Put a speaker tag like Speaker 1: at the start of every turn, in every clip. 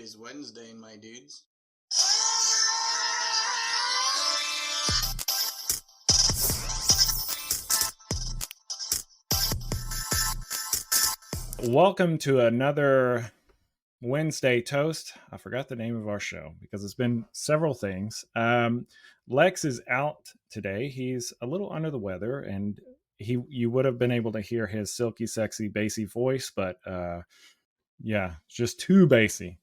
Speaker 1: is Wednesday, my dudes.
Speaker 2: Welcome to another Wednesday Toast. I forgot the name of our show because it's been several things. Lex is out today. He's a little under the weather, and you would have been able to hear his silky, sexy, bassy voice, but yeah, it's just too bassy.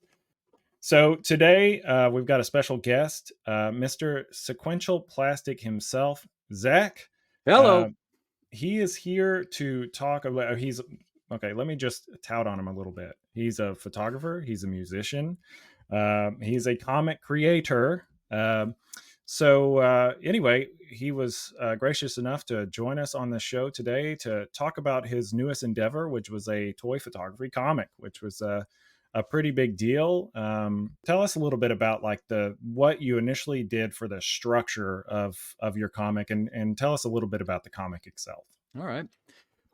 Speaker 2: So today we've got a special guest, Mr. Sequential Plastic himself, Zach.
Speaker 3: Hello.
Speaker 2: He is here to talk about. Okay. Let me just tout on him a little bit. He's a photographer. He's a musician. He's a comic creator. Anyway, he was gracious enough to join us on the show today to talk about his newest endeavor, which was a toy photography comic, which was a pretty big deal. Tell us a little bit about what you initially did for the structure of your comic, and tell us a little bit about the comic itself.
Speaker 3: All right.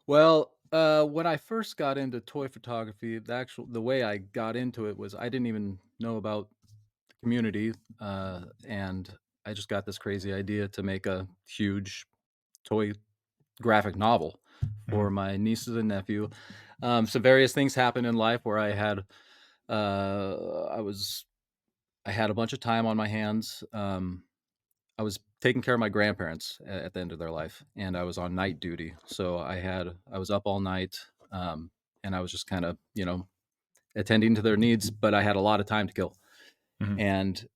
Speaker 3: Well, when I first got into toy photography, the way I got into it was I didn't even know about the community, and I just got this crazy idea to make a huge toy graphic novel for my nieces and nephew. So various things happened in life where I had a bunch of time on my hands. I was taking care of my grandparents at the end of their life, and I was on night duty. So I was up all night, and I was just kind of, attending to their needs, but I had a lot of time to kill.
Speaker 2: Mhm.
Speaker 3: And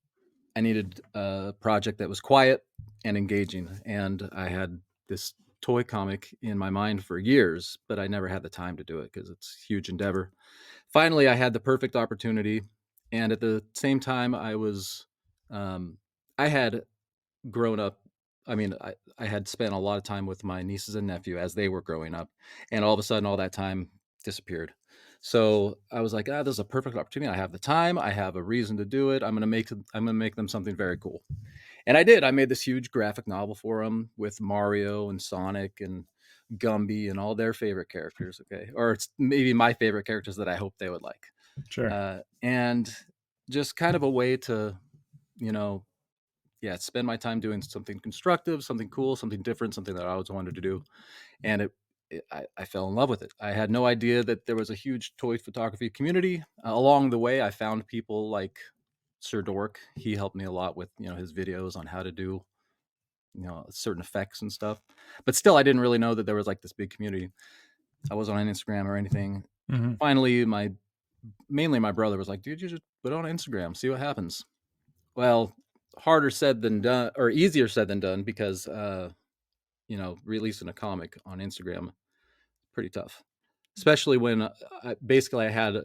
Speaker 3: I needed a project that was quiet and engaging. And I had this toy comic in my mind for years, but I never had the time to do it because it's a huge endeavor. Finally, I had the perfect opportunity. And at the same time, I had grown up. I had spent a lot of time with my nieces and nephew as they were growing up, and all of a sudden, all that time disappeared. So I was like, this is a perfect opportunity. I have the time. I have a reason to do it. I'm gonna make them something very cool. And I did. I made this huge graphic novel for them with Mario and Sonic and Gumby and all their favorite characters. Okay, or it's maybe my favorite characters that I hope they would like.
Speaker 2: Sure.
Speaker 3: And just kind of a way to, you know, spend my time doing something constructive, something cool, something different, something that I always wanted to do. And I fell in love with it. I had no idea that there was a huge toy photography community. Along the way, I found people like Sir Dork. He helped me a lot with, his videos on how to do, certain effects and stuff. But still, I didn't really know that there was like this big community. I wasn't on Instagram or anything.
Speaker 2: Mm-hmm.
Speaker 3: Finally, mainly my brother was like, dude, you just put it on Instagram, see what happens. Well, harder said than done, or easier said than done, because releasing a comic on Instagram, pretty tough, especially when I had.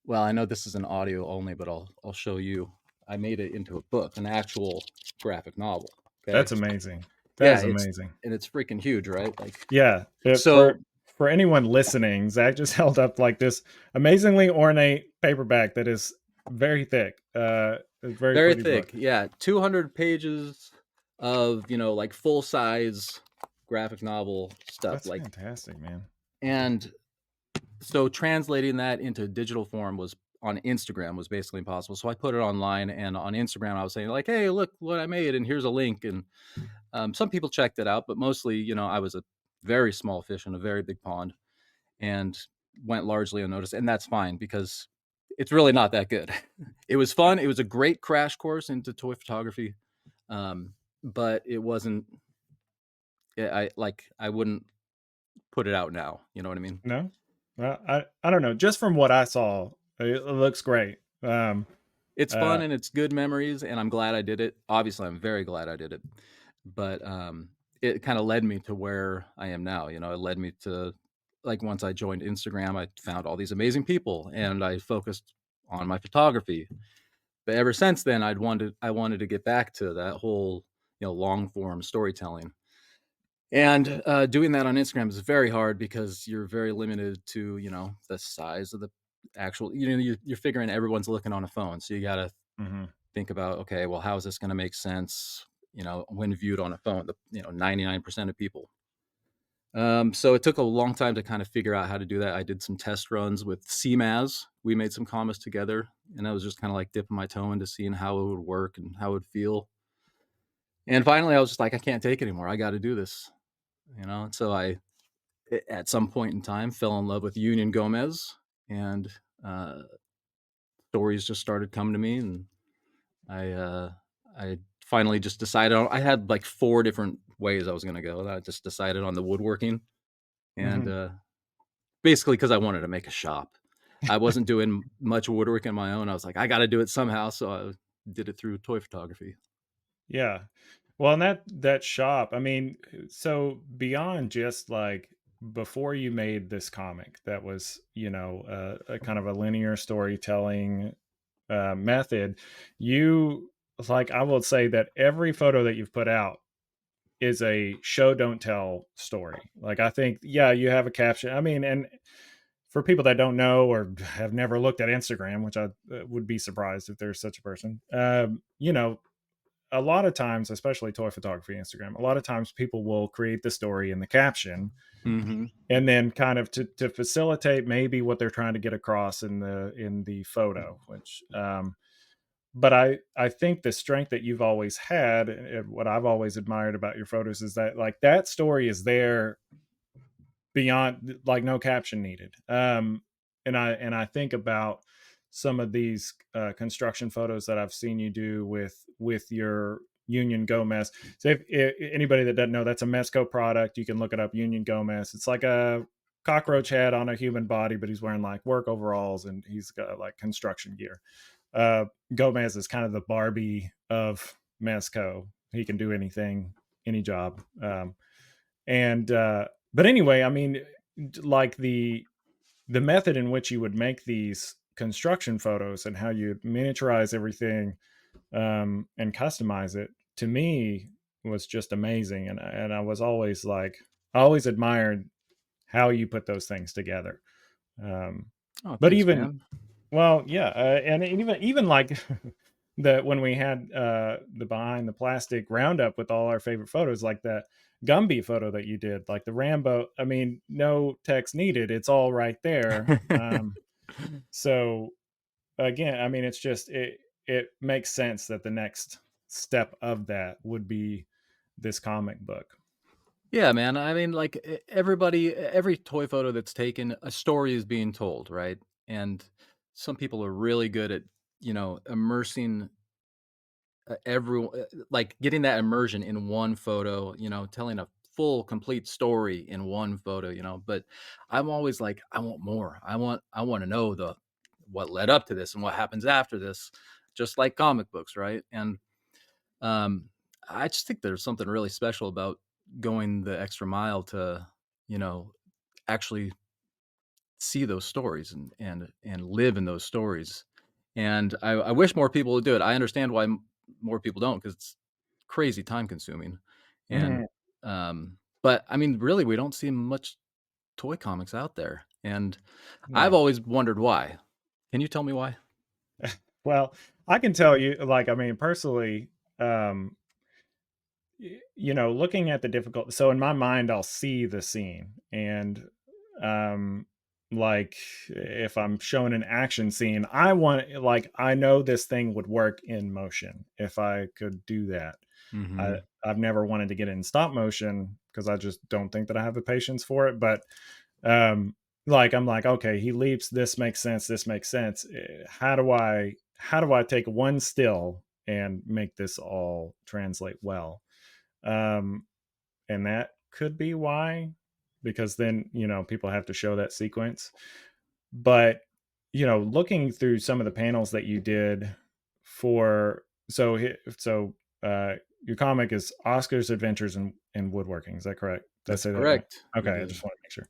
Speaker 3: Well, I know this is an audio only, but I'll show you. I made it into a book, an actual graphic novel. Okay,
Speaker 2: That's amazing. That is amazing.
Speaker 3: It's freaking huge, right? Like,
Speaker 2: Yeah.
Speaker 3: so
Speaker 2: For anyone listening, Zach just held up like this amazingly ornate paperback that is very thick. It's very pretty
Speaker 3: thick.
Speaker 2: book.
Speaker 3: Yeah, 200 pages of like full size graphic novel stuff.
Speaker 2: That's
Speaker 3: like
Speaker 2: fantastic, man.
Speaker 3: And so translating that into digital form was on Instagram was basically impossible. So I put it online, and on Instagram I was saying like, hey, look what I made, and here's a link. And some people checked it out, but mostly, I was a very small fish in a very big pond and went largely unnoticed. And that's fine, because it's really not that good. It was fun. It was a great crash course into toy photography. But it wasn't, I wouldn't put it out now. You know what I mean?
Speaker 2: No? Well, I don't know. Just from what I saw, it looks great.
Speaker 3: It's fun and it's good memories, and I'm glad I did it. Obviously, I'm very glad I did it. But it kind of led me to where I am now. It led me to, like, once I joined Instagram, I found all these amazing people, and I focused on my photography. But ever since then, I wanted to get back to that whole, long form storytelling. And doing that on Instagram is very hard because you're very limited to, the size of the actual, you're figuring everyone's looking on a phone. So you got to think about, okay, well, how is this going to make sense, when viewed on a phone, 99% of people. So it took a long time to kind of figure out how to do that. I did some test runs with CMAS. We made some comics together, and I was just kind of like dipping my toe into seeing how it would work and how it would feel. And finally, I was just like, I can't take it anymore. I got to do this, you know. And so at some point in time, fell in love with Union Gomez, and uh, stories just started coming to me, and I uh, I finally just decided. I had like four different ways I was going to go. And I just decided on the woodworking, and
Speaker 2: Hmm.
Speaker 3: basically because I wanted to make a shop. I wasn't doing much woodwork on my own. I was like, I got to do it somehow, so I did it through toy photography.
Speaker 2: Yeah. Well, and that shop, I mean, so beyond just like before you made this comic that was, a kind of a linear storytelling method, you like I will say that every photo that you've put out is a show don't tell story. Like I think, yeah, you have a caption. I mean, and for people that don't know or have never looked at Instagram, which I would be surprised if there's such a person, a lot of times, especially toy photography Instagram, a lot of times people will create the story in the caption
Speaker 3: Hmm.
Speaker 2: and then kind of to facilitate maybe what they're trying to get across in the photo, which but I think the strength that you've always had and what I've always admired about your photos is that like that story is there beyond like no caption needed. And I think about some of these construction photos that I've seen you do with your Union Gomez. So if anybody that doesn't know, that's a Mesco product. You can look it up. Union Gomez. It's like a cockroach head on a human body, but he's wearing like work overalls and he's got like construction gear. uh, Gomez is kind of the Barbie of Mesco. He can do anything, any job. And But anyway, I mean, like the method in which you would make these construction photos and how you miniaturize everything and customize it to me was just amazing. And I was always like, I always admired how you put those things together. Um,
Speaker 3: Oh,
Speaker 2: but
Speaker 3: thanks,
Speaker 2: even
Speaker 3: man.
Speaker 2: Well, yeah, and even like the when we had the behind the plastic roundup with all our favorite photos, like that Gumby photo that you did, like the Rambo. I mean, no text needed; it's all right there. So again, I mean, it's just it makes sense that the next step of that would be this comic book.
Speaker 3: Yeah, man. I mean, like every toy photo that's taken, a story is being told, right? And some people are really good at, immersing everyone, like getting that immersion in one photo, telling a full, complete story in one photo, But I'm always like, I want more. I want to know the what led up to this and what happens after this, just like comic books, right? And Um, I just think there's something really special about going the extra mile to, you know, actually see those stories and live in those stories. And I wish more people would do it. I understand why more people don't because it's crazy time consuming. And
Speaker 2: Mhm.
Speaker 3: but I mean, really, we don't see much toy comics out there, and I've
Speaker 2: No.
Speaker 3: always wondered why. Can you tell me why?
Speaker 2: Well, I can tell you, like, I mean, personally, um, looking at the difficult, so in my mind I'll see the scene and um like if I'm showing an action scene, I want like I know this thing would work in motion if I could do that. I
Speaker 3: Hmm.
Speaker 2: I've never wanted to get in stop motion because I just don't think that I have the patience for it, but um like I'm like, okay, he leaps, this makes sense, this makes sense. How do I take one still and make this all translate well? um and that could be why, because then people have to show that sequence. But looking through some of the panels that you did for your comic is Oscar's Adventures in Woodworking, is that correct? Did I
Speaker 3: That's
Speaker 2: say that right?
Speaker 3: correct. You
Speaker 2: Okay, I
Speaker 3: did.
Speaker 2: just want to make sure.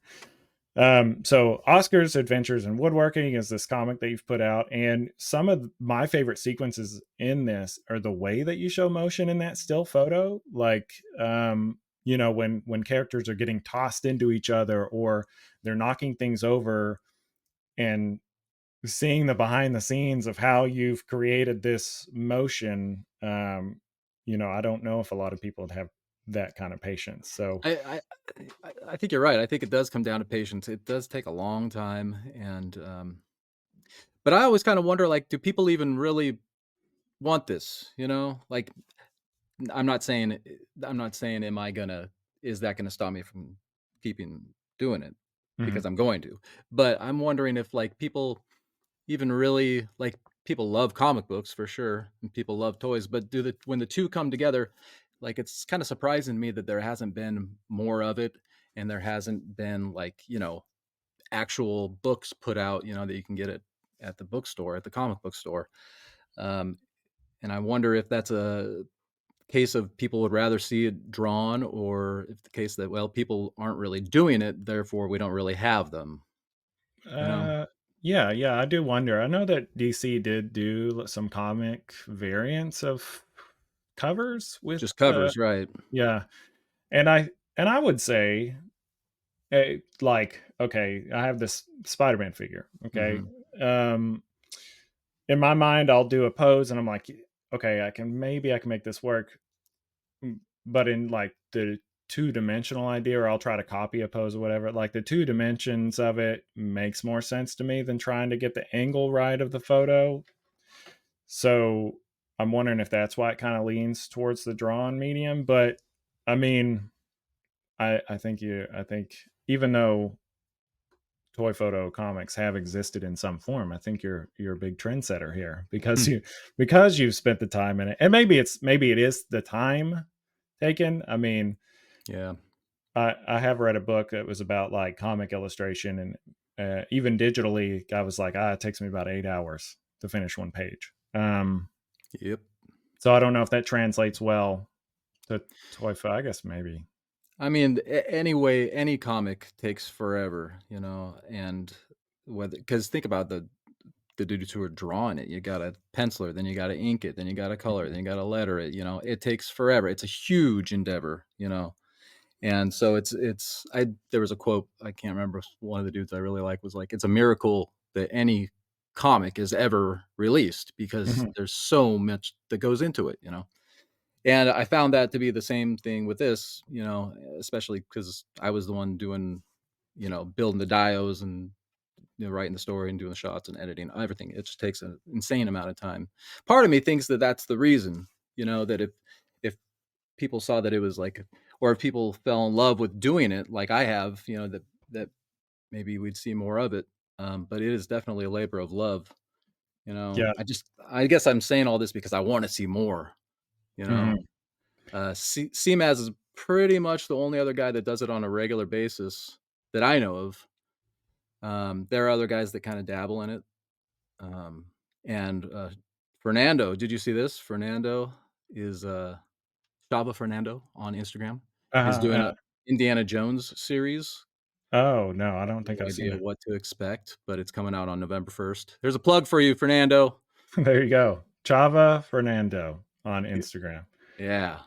Speaker 2: So Oscar's Adventures in Woodworking is this comic that you've put out, and some of my favorite sequences in this are the way that you show motion in that still photo, like when characters are getting tossed into each other or they're knocking things over, and seeing the behind the scenes of how you've created this motion. I don't know if a lot of people have that kind of patience. So,
Speaker 3: I I think you're right. I think it does come down to patience. It does take a long time, and, but I always kinda wonder, like, do people even really want this, you know? Like, I'm not saying I'm not saying am I gonna is that gonna stop me from keeping doing it?
Speaker 2: mhm,
Speaker 3: Because I'm going to. But I'm wondering if, like, people even really like, people love comic books for sure, and people love toys, but do the when the 2 come together, like, it's kinda surprising to me that there hasn't been more of it, and there hasn't been, like, actual books put out, that you can get at the bookstore, at the comic book store. Um, and I wonder if that's a case of people would rather see it drawn, or if the case that, well, people aren't really doing it, therefore we don't really have them, you know?
Speaker 2: uh, yeah, yeah, I do wonder. I know that DC did do some comic variants of covers with,
Speaker 3: Just covers, right.
Speaker 2: yeah, and I would say, like, okay, I have this Spider-Man figure. Okay,
Speaker 3: Mhm.
Speaker 2: um, in my mind, I'll do a pose, and I'm like, okay, I can make this work. But in like the two-dimensional idea, or I'll try to copy a pose or whatever, like the two dimensions of it makes more sense to me than trying to get the angle right of the photo. So I'm wondering if that's why it kind of leans towards the drawn medium. But I mean, I think even though toy photo comics have existed in some form, I think you're a big trendsetter here because you've spent the time in it. And maybe it is the time taken. I mean,
Speaker 3: Yeah.
Speaker 2: I have read a book that was about like comic illustration, and even digitally, I was like, it takes me about 8 hours to finish one page.
Speaker 3: Yep.
Speaker 2: So I don't know if that translates well to toy. I guess maybe.
Speaker 3: I mean, anyway, any comic takes forever, and whether because think about the dudes who are drawing it. You got a penciler, then you got to ink it, then you got to color it,
Speaker 2: Mhm.
Speaker 3: then you got to letter it. It takes forever. It's a huge endeavor, and so it's I there was a quote I can't remember. One of the dudes I really like was like, "It's a miracle that any comic is ever released because
Speaker 2: Mhm.
Speaker 3: there's so much that goes into it." And I found that to be the same thing with this, especially because I was the one doing, building the dios and writing the story and doing the shots and editing everything. It just takes an insane amount of time. Part of me thinks that that's the reason, that if people saw that it was like, or if people fell in love with doing it like I have, that maybe we'd see more of it. But it is definitely a labor of love.
Speaker 2: Yeah.
Speaker 3: I guess I'm saying all this because I want to see more. You know,
Speaker 2: Mhm.
Speaker 3: CMAS is pretty much the only other guy that does it on a regular basis that I know of. There are other guys that kind of dabble in it. Um, and Fernando, did you see this? Fernando is Shava Fernando on Instagram is
Speaker 2: Uh-huh.
Speaker 3: doing a Indiana Jones series.
Speaker 2: Oh no, I don't think
Speaker 3: No
Speaker 2: I've seen
Speaker 3: idea
Speaker 2: it.
Speaker 3: what to expect, but it's coming out on November 1st. There's a plug for you, Fernando.
Speaker 2: There you go, Chava Fernando on
Speaker 3: Y-
Speaker 2: Instagram.
Speaker 3: Yeah.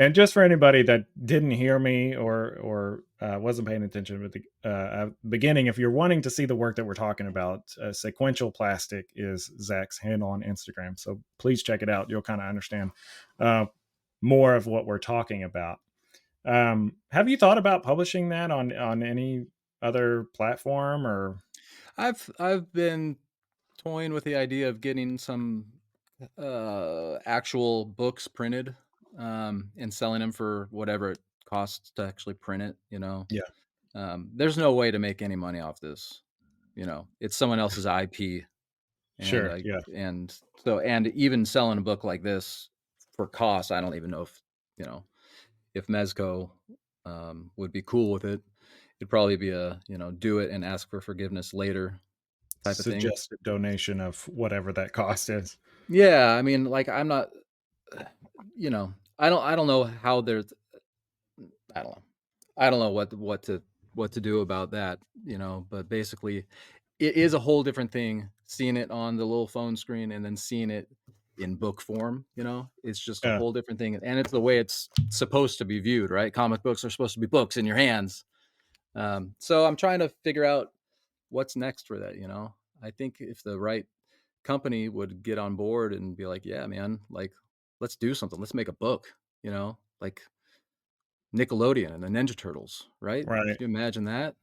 Speaker 2: And just for anybody that didn't hear me or wasn't paying attention at the beginning, if you're wanting to see the work that we're talking about, Sequential Plastic is Zach's handle on Instagram. So please check it out. You'll kind of understand uh, more of what we're talking about. Have you thought about publishing that on any other platform or?
Speaker 3: I've been toying with the idea of getting some actual books printed and selling them for whatever it costs to actually print it.
Speaker 2: Yeah,
Speaker 3: There's no way to make any money off this. It's someone else's IP, and
Speaker 2: sure.
Speaker 3: I
Speaker 2: Yeah,
Speaker 3: and so and even selling a book like this for cost, I don't even know if Mezco would be cool with it. It'd probably be a do it and ask for forgiveness later type of thing.
Speaker 2: suggested donation of whatever that cost is.
Speaker 3: Yeah, I mean, like I'm not, I don't know how there's I don't know. I don't know what to do about that, but basically it is a whole different thing seeing it on the little phone screen and then seeing it in book form. It's just a
Speaker 2: Yeah,
Speaker 3: whole different thing, and it's the way it's supposed to be viewed, right? Comic books are supposed to be books in your hands. So I'm trying to figure out what's next for that. I think if the right company would get on board and be like, "Yeah, man, like let's do something. Let's make a book," you know? like Nickelodeon and the Ninja Turtles, right? Can
Speaker 2: Right.
Speaker 3: you imagine that?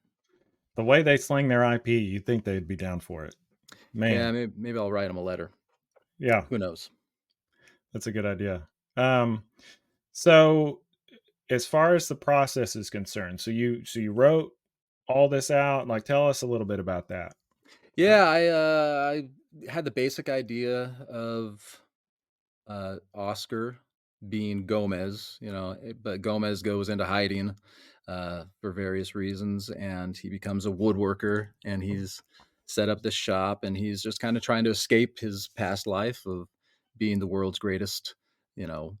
Speaker 2: The way they sling their IP, you'd think they'd be down for it.
Speaker 3: Yeah,
Speaker 2: Man.
Speaker 3: maybe I'll write them a letter.
Speaker 2: Yeah,
Speaker 3: Who knows?
Speaker 2: that's a good idea. So as far as the process is concerned, so you wrote all this out. Like, tell us a little bit about that. Uh,
Speaker 3: Yeah, I had the basic idea of Oscar being Gomez, but Gomez goes into hiding for various reasons, and he becomes a woodworker, and he's set up this shop, and he's just kind of trying to escape his past life of being the world's greatest. You know,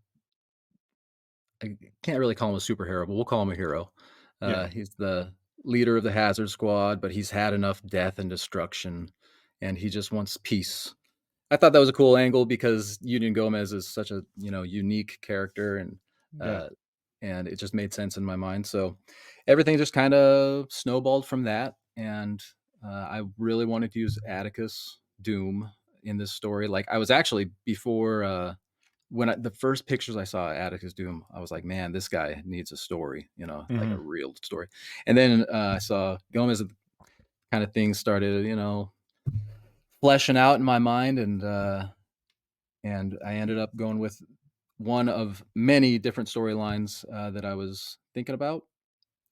Speaker 3: I can't really call him a superhero, but we'll call him a hero.
Speaker 2: yeah,
Speaker 3: He's the leader of the Hazard Squad, but he's had enough death and destruction, and he just wants peace. I thought that was a cool angle because Union Gomez is such a unique character,
Speaker 2: yeah,
Speaker 3: uh, and it just made sense in my mind. So everything just kind of snowballed from that, and I really wanted to use Atticus Doom in this story. Like I was actually before when the first pictures I saw of Atticus Doom, I was like, man, this guy needs a story, like
Speaker 2: hmm
Speaker 3: a real story. And then I saw Gomez, kind of things started, fleshing out in my mind, and I ended up going with one of many different storylines that I was thinking about.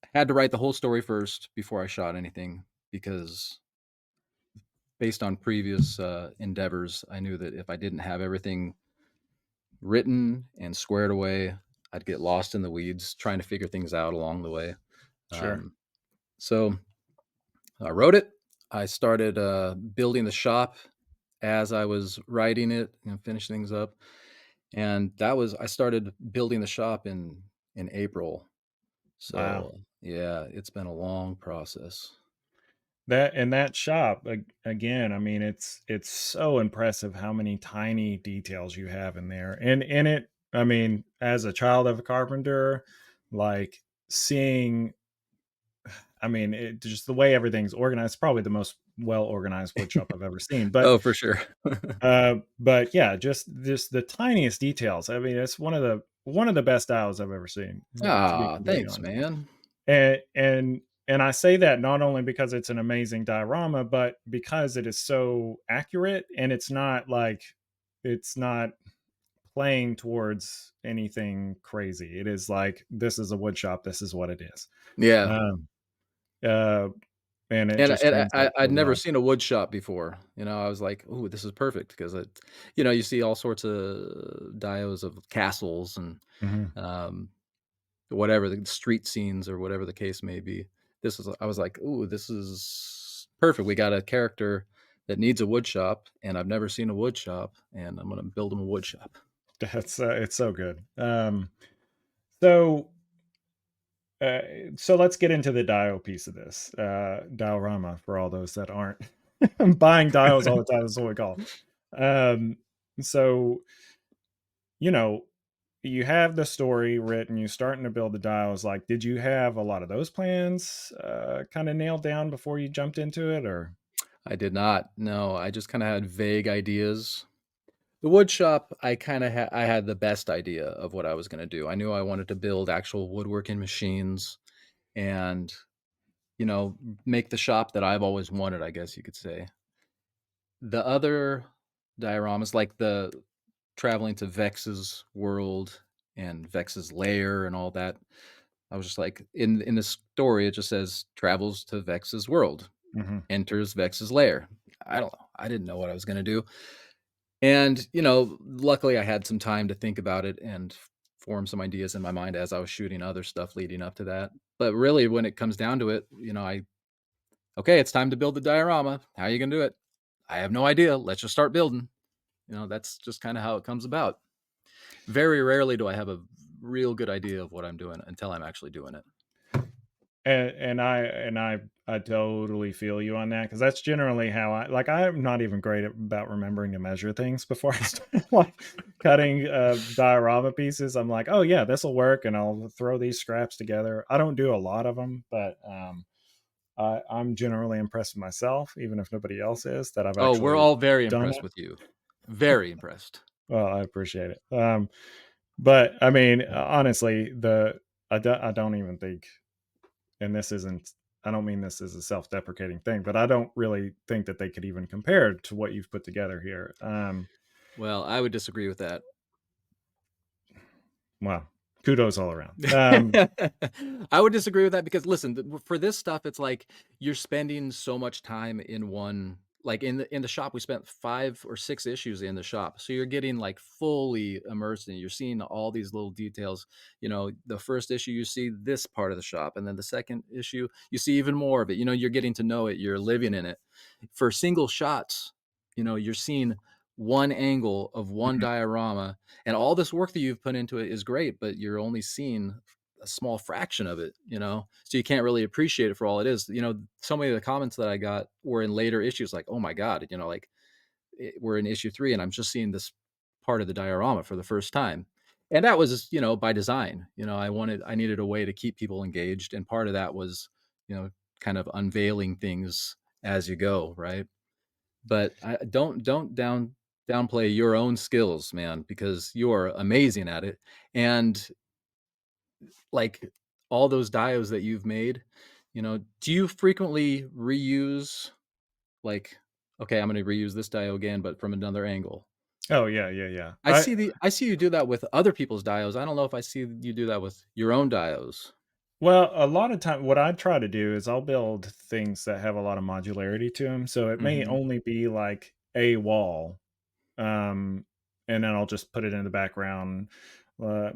Speaker 3: I had to write the whole story first before I shot anything because, based on previous endeavors, I knew that if I didn't have everything written and squared away, I'd get lost in the weeds trying to figure things out along the way.
Speaker 2: sure.
Speaker 3: Um, so I wrote it. I started building the shop as I was writing it and finishing things up. And that was I started building the shop in April.
Speaker 2: Wow.
Speaker 3: So, yeah, it's been a long process.
Speaker 2: That in that shop again. I mean, it's so impressive how many tiny details you have in there, and in it. I mean, as a child of a carpenter, like seeing I mean, just the way everything's organized, probably the most well organized wood shop I've ever seen.
Speaker 3: Oh, for sure.
Speaker 2: But yeah, just the tiniest details. I mean, it's one of the best dials I've ever seen, to be
Speaker 3: Ah,
Speaker 2: completely
Speaker 3: thanks,
Speaker 2: honest.
Speaker 3: man.
Speaker 2: And I say that not only because it's an amazing diorama, but because it is so accurate and it's not playing towards anything crazy. It is like this is a wood shop. This is what it is.
Speaker 3: Yeah.
Speaker 2: Um, uh, and it
Speaker 3: And
Speaker 2: just
Speaker 3: and
Speaker 2: turns
Speaker 3: I
Speaker 2: out
Speaker 3: I'd
Speaker 2: so
Speaker 3: never
Speaker 2: well.
Speaker 3: seen a wood shop before. I was like, "Ooh, this is perfect," because you see all sorts of dios of castles and,
Speaker 2: Mhm.
Speaker 3: um, whatever, the street scenes or whatever the case may be. I was like, "Ooh, this is perfect. We got a character that needs a wood shop, and I've never seen a wood shop, and I'm gonna build him a wood shop."
Speaker 2: That's it's so good. So uh, so let's get into the dial piece of this diorama for all those that aren't buying dials all the time. Is what we call. So you know you have the story written. You're starting to build the dials. Like, did you have a lot of those plans kind of nailed down before you jumped into it, or?
Speaker 3: I did not. No, I just kinda had vague ideas. The wood shop, I had the best idea of what I was gonna do. I knew I wanted to build actual woodworking machines and, you know, make the shop that I've always wanted, I guess you could say. The other dioramas, like the traveling to Vex's world and Vex's lair and all that, I was just like, in the story, it just says travels to Vex's world,
Speaker 2: Mhm.
Speaker 3: enters Vex's lair. I don't know. I didn't know what I was gonna do. And, luckily I had some time to think about it and form some ideas in my mind as I was shooting other stuff leading up to that. But really, when it comes down to it, okay, it's time to build the diorama. How are you gonna do it? I have no idea. Let's just start building. That's just kind of how it comes about. Very rarely do I have a real good idea of what I'm doing until I'm actually doing it.
Speaker 2: And I totally feel you on that because that's generally how I like. I'm not even great about remembering to measure things before I start like cutting diorama pieces. I'm like, oh yeah, this will work, and I'll throw these scraps together. I don't do a lot of them, but I'm generally impressed with myself, even if nobody else is, that I've
Speaker 3: Oh, we're
Speaker 2: actually
Speaker 3: all very
Speaker 2: done
Speaker 3: impressed
Speaker 2: it.
Speaker 3: with you. Very impressed.
Speaker 2: Well, I appreciate it. But I mean, honestly, I don't even think, and this isn't. I don't mean this as a self-deprecating thing, but I don't really think that they could even compare to what you've put together here.
Speaker 3: Well, I would disagree with that.
Speaker 2: Well, kudos all around.
Speaker 3: I would disagree with that because listen, for this stuff, it's like you're spending so much time in one. Like in the shop, we spent 5 or 6 issues in the shop, so you're getting like fully immersed in it. You're seeing all these little details. You know, the first issue you see this part of the shop, and then the second issue you see even more of it. You know, you're getting to know it. You're living in it. For single shots, you know, you're seeing one angle of one
Speaker 2: Mhm.
Speaker 3: diorama, and all this work that you've put into it is great, but you're only seeing a small fraction of it, you know? So you can't really appreciate it for all it is. You know, so many of the comments that I got were in later issues like, "Oh my god," you know, like, we're in issue 3 and I'm just seeing this part of the diorama for the first time. And that was, you know, by design. You know, I needed a way to keep people engaged, and part of that was, you know, kind of unveiling things as you go, right? But I don't downplay your own skills, man, because you're amazing at it. And like all those dios that you've made, you know, do you frequently reuse like, okay, I'm going to reuse this dio again, but from another angle?
Speaker 2: Oh yeah, yeah, yeah.
Speaker 3: I see you do that with other people's dios. I don't know if I see you do that with your own dios.
Speaker 2: Well, a lot of time, what I try to do is I'll build things that have a lot of modularity to them. So it may
Speaker 3: Hmm.
Speaker 2: only be like a wall, um, and then I'll just put it in the background, uh,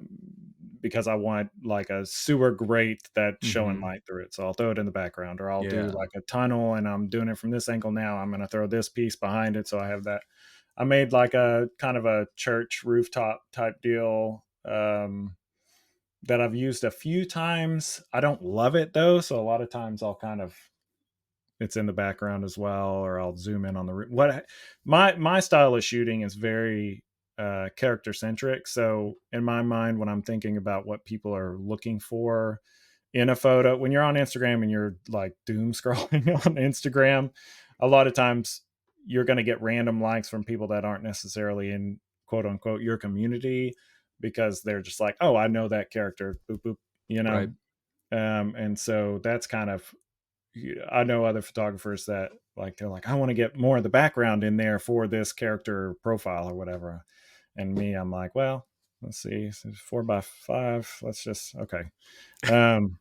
Speaker 2: because I want like a sewer grate that's showing
Speaker 3: Hmm.
Speaker 2: light through it. So I'll throw it in the background, or I'll do
Speaker 3: Yeah.
Speaker 2: like a tunnel, and I'm doing it from this angle now. I'm going to throw this piece behind it, so I have that. I made like a kind of a church rooftop type deal. That I've used a few times. I don't love it though, so a lot of times I'll kind of, it's in the background as well, or I'll zoom in on the what my style of shooting is very character centric. So in my mind, when I'm thinking about what people are looking for in a photo, when you're on Instagram and you're like doom scrolling on Instagram, a lot of times you're going to get random likes from people that aren't necessarily in quote unquote your community, because they're just like, oh, I know that character, boop boop, you
Speaker 3: Right.
Speaker 2: know. And so that's kind of, I know other photographers that like, they're like, I want to get more of the background in there for this character profile or whatever. And me, I'm like, well, let's see, so 4x5. Let's just okay. Um,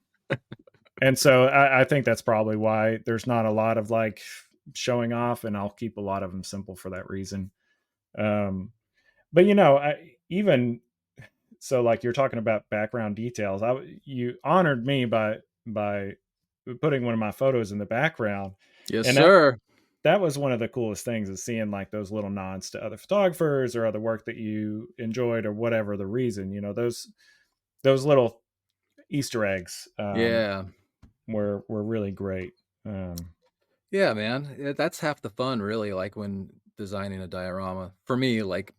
Speaker 2: and so I think that's probably why there's not a lot of like showing off, and I'll keep a lot of them simple for that reason. Um, but you know, even so, like you're talking about background details, you honored me by putting one of my photos in the background,
Speaker 3: Yes,
Speaker 2: and
Speaker 3: sir.
Speaker 2: that was one of the coolest things, is seeing like those little nods to other photographers or other work that you enjoyed or whatever the reason. You know, those little Easter eggs,
Speaker 3: Yeah.
Speaker 2: were really great. Um,
Speaker 3: Yeah, man. That's half the fun, really, like when designing a diorama. For me, like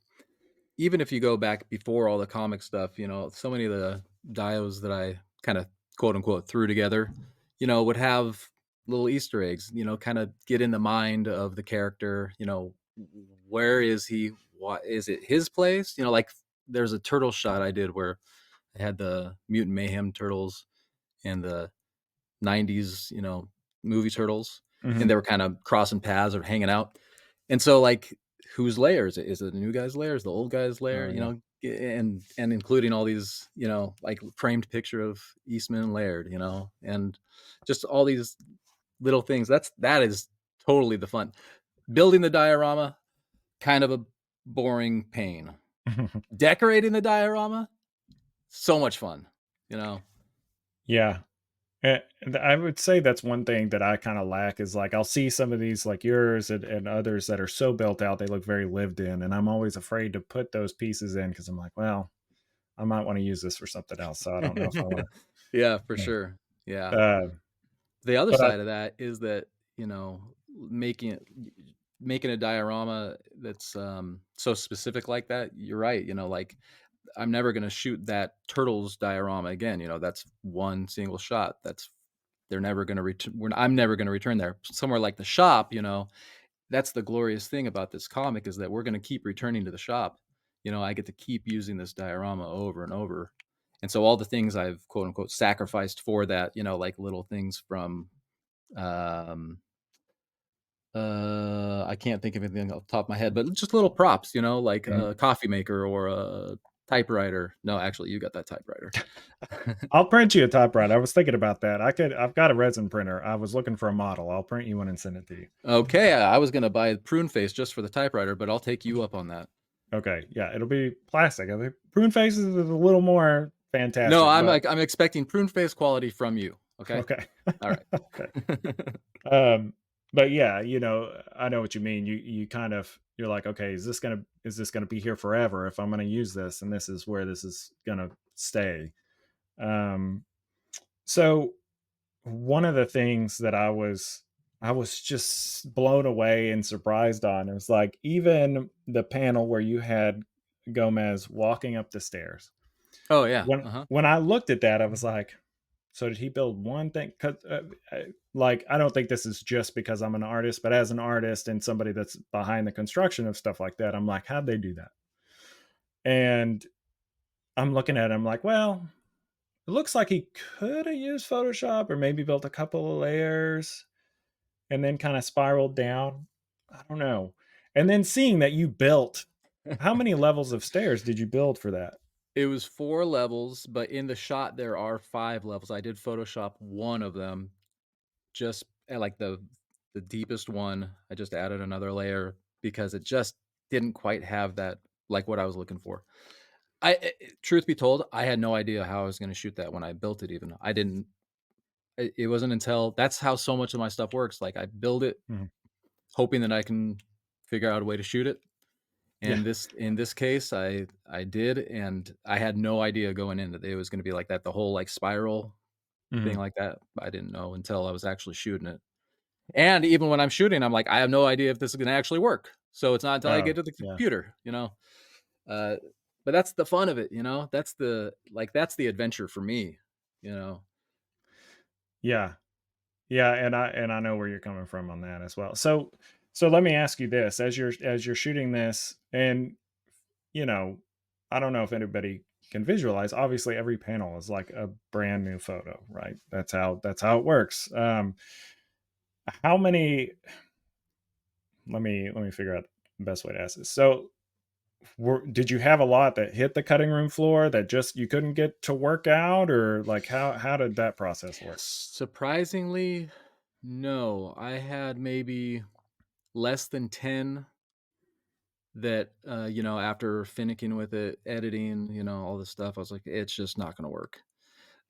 Speaker 3: even if you go back before all the comic stuff, you know, so many of the dios that I kind of quote unquote threw together, you know, would have little Easter eggs, you know, kind of get in the mind of the character, you know, where is he? What is it his place? You know, like there's a turtle shot I did where I had the mutant mayhem turtles and the 90s, you know, movie turtles, and
Speaker 2: mhm.
Speaker 3: they were kind of crossing paths or hanging out. And so like whose lair is it? Is it the new guy's lair? Is the old guy's lair?
Speaker 2: Oh
Speaker 3: You
Speaker 2: yeah.
Speaker 3: know, and including all these, you know, like framed picture of Eastman and Laird, you know, and just all these little things. That is totally the fun. Building the diorama, kind of a boring pain. Decorating the diorama, so much fun, you know.
Speaker 2: Yeah. And I would say that's one thing that I kind of lack, is like I'll see some of these like yours and others that are so built out, they look very lived in, and I'm always afraid to put those pieces in because I'm like, well, I might want to use this for something else, so I don't know if I want
Speaker 3: Yeah, for
Speaker 2: to.
Speaker 3: sure. Yeah.
Speaker 2: Uh,
Speaker 3: The other
Speaker 2: but I,
Speaker 3: side of that is that, you know, making it making a diorama that's, so specific like that, you're right, you know, like, I'm never gonna shoot that turtles diorama again, you know, that's one single shot, that's they're never gonna return. I'm never gonna return there. Somewhere like the shop, you know, that's the glorious thing about this comic is that we're gonna keep returning to the shop, I get to keep using this diorama over and over. And so all the things I've quote unquote sacrificed for that, like little things from um I can't think of anything off the top of my head, but just little props, like
Speaker 2: Mhm.
Speaker 3: a coffee maker or a typewriter. No, actually, you got that typewriter.
Speaker 2: I'll print you a typewriter. I was thinking about that. I've got a resin printer. I was looking for a model. I'll print you one and send it to you.
Speaker 3: Okay, I was gonna buy prune face just for the typewriter, but I'll take you up on that.
Speaker 2: Okay, yeah, it'll be plastic. I think prune faces is a little more
Speaker 3: No,
Speaker 2: fantastic,
Speaker 3: I'm
Speaker 2: but
Speaker 3: like I'm expecting prune face quality from you. Okay,
Speaker 2: okay.
Speaker 3: all right.
Speaker 2: Okay. Um, but yeah, I know what you mean. You kind of you're like, okay, is this gonna be here forever if I'm gonna use this, and this is where this is gonna stay. Um, so one of the things that I was just blown away and surprised on, it was like even the panel where you had Gomez walking up the stairs.
Speaker 3: Oh yeah.
Speaker 2: When
Speaker 3: Uh huh.
Speaker 2: when I looked at that, I was like, so did he build one thing? Because like I don't think this is just because I'm an artist, but as an artist and somebody that's behind the construction of stuff like that, I'm like, how'd they do that? And I'm looking at it, I'm like, well, it looks like he could have used Photoshop or maybe built a couple of layers and then kind of spiraled down. I don't know. And then seeing that you built, how many levels of stairs did you build for that?
Speaker 3: It was 4 levels, but in the shot there are 5 levels. I did Photoshop one of them just at, like, the deepest one. I just added another layer because it just didn't quite have that like, what I was looking for. Truth be told, I had no idea how I was gonna shoot that when I built it even. I didn't it wasn't until that's how so much of my stuff works, like, I build it
Speaker 2: Mhm.
Speaker 3: hoping that I can figure out a way to shoot it,
Speaker 2: Yeah.
Speaker 3: and this in this case, I did, and I had no idea going in that it was gonna be like that, the whole, like, spiral thing
Speaker 2: Mhm.
Speaker 3: like that. I didn't know until I was actually shooting it. And even when I'm shooting, I'm like, I have no idea if this is gonna actually work. So it's not until I
Speaker 2: Oh,
Speaker 3: get to the
Speaker 2: yeah.
Speaker 3: computer, Uh, but that's the fun of it, that's the adventure for me, you know?
Speaker 2: Yeah. Yeah, and I know where you're coming from on that as well. So let me ask you this, as you're shooting this and, you know, I don't know if anybody can visualize, obviously every panel is like a brand new photo, right? That's how it works. How many let me figure out the best way to ask this. So, did you have a lot that hit the cutting room floor that just you couldn't get to work out, or like how did that process work?
Speaker 3: Surprisingly, no. I had maybe less than 10 that, after finicking with it, editing, all this stuff, I was like, "It's just not gonna work."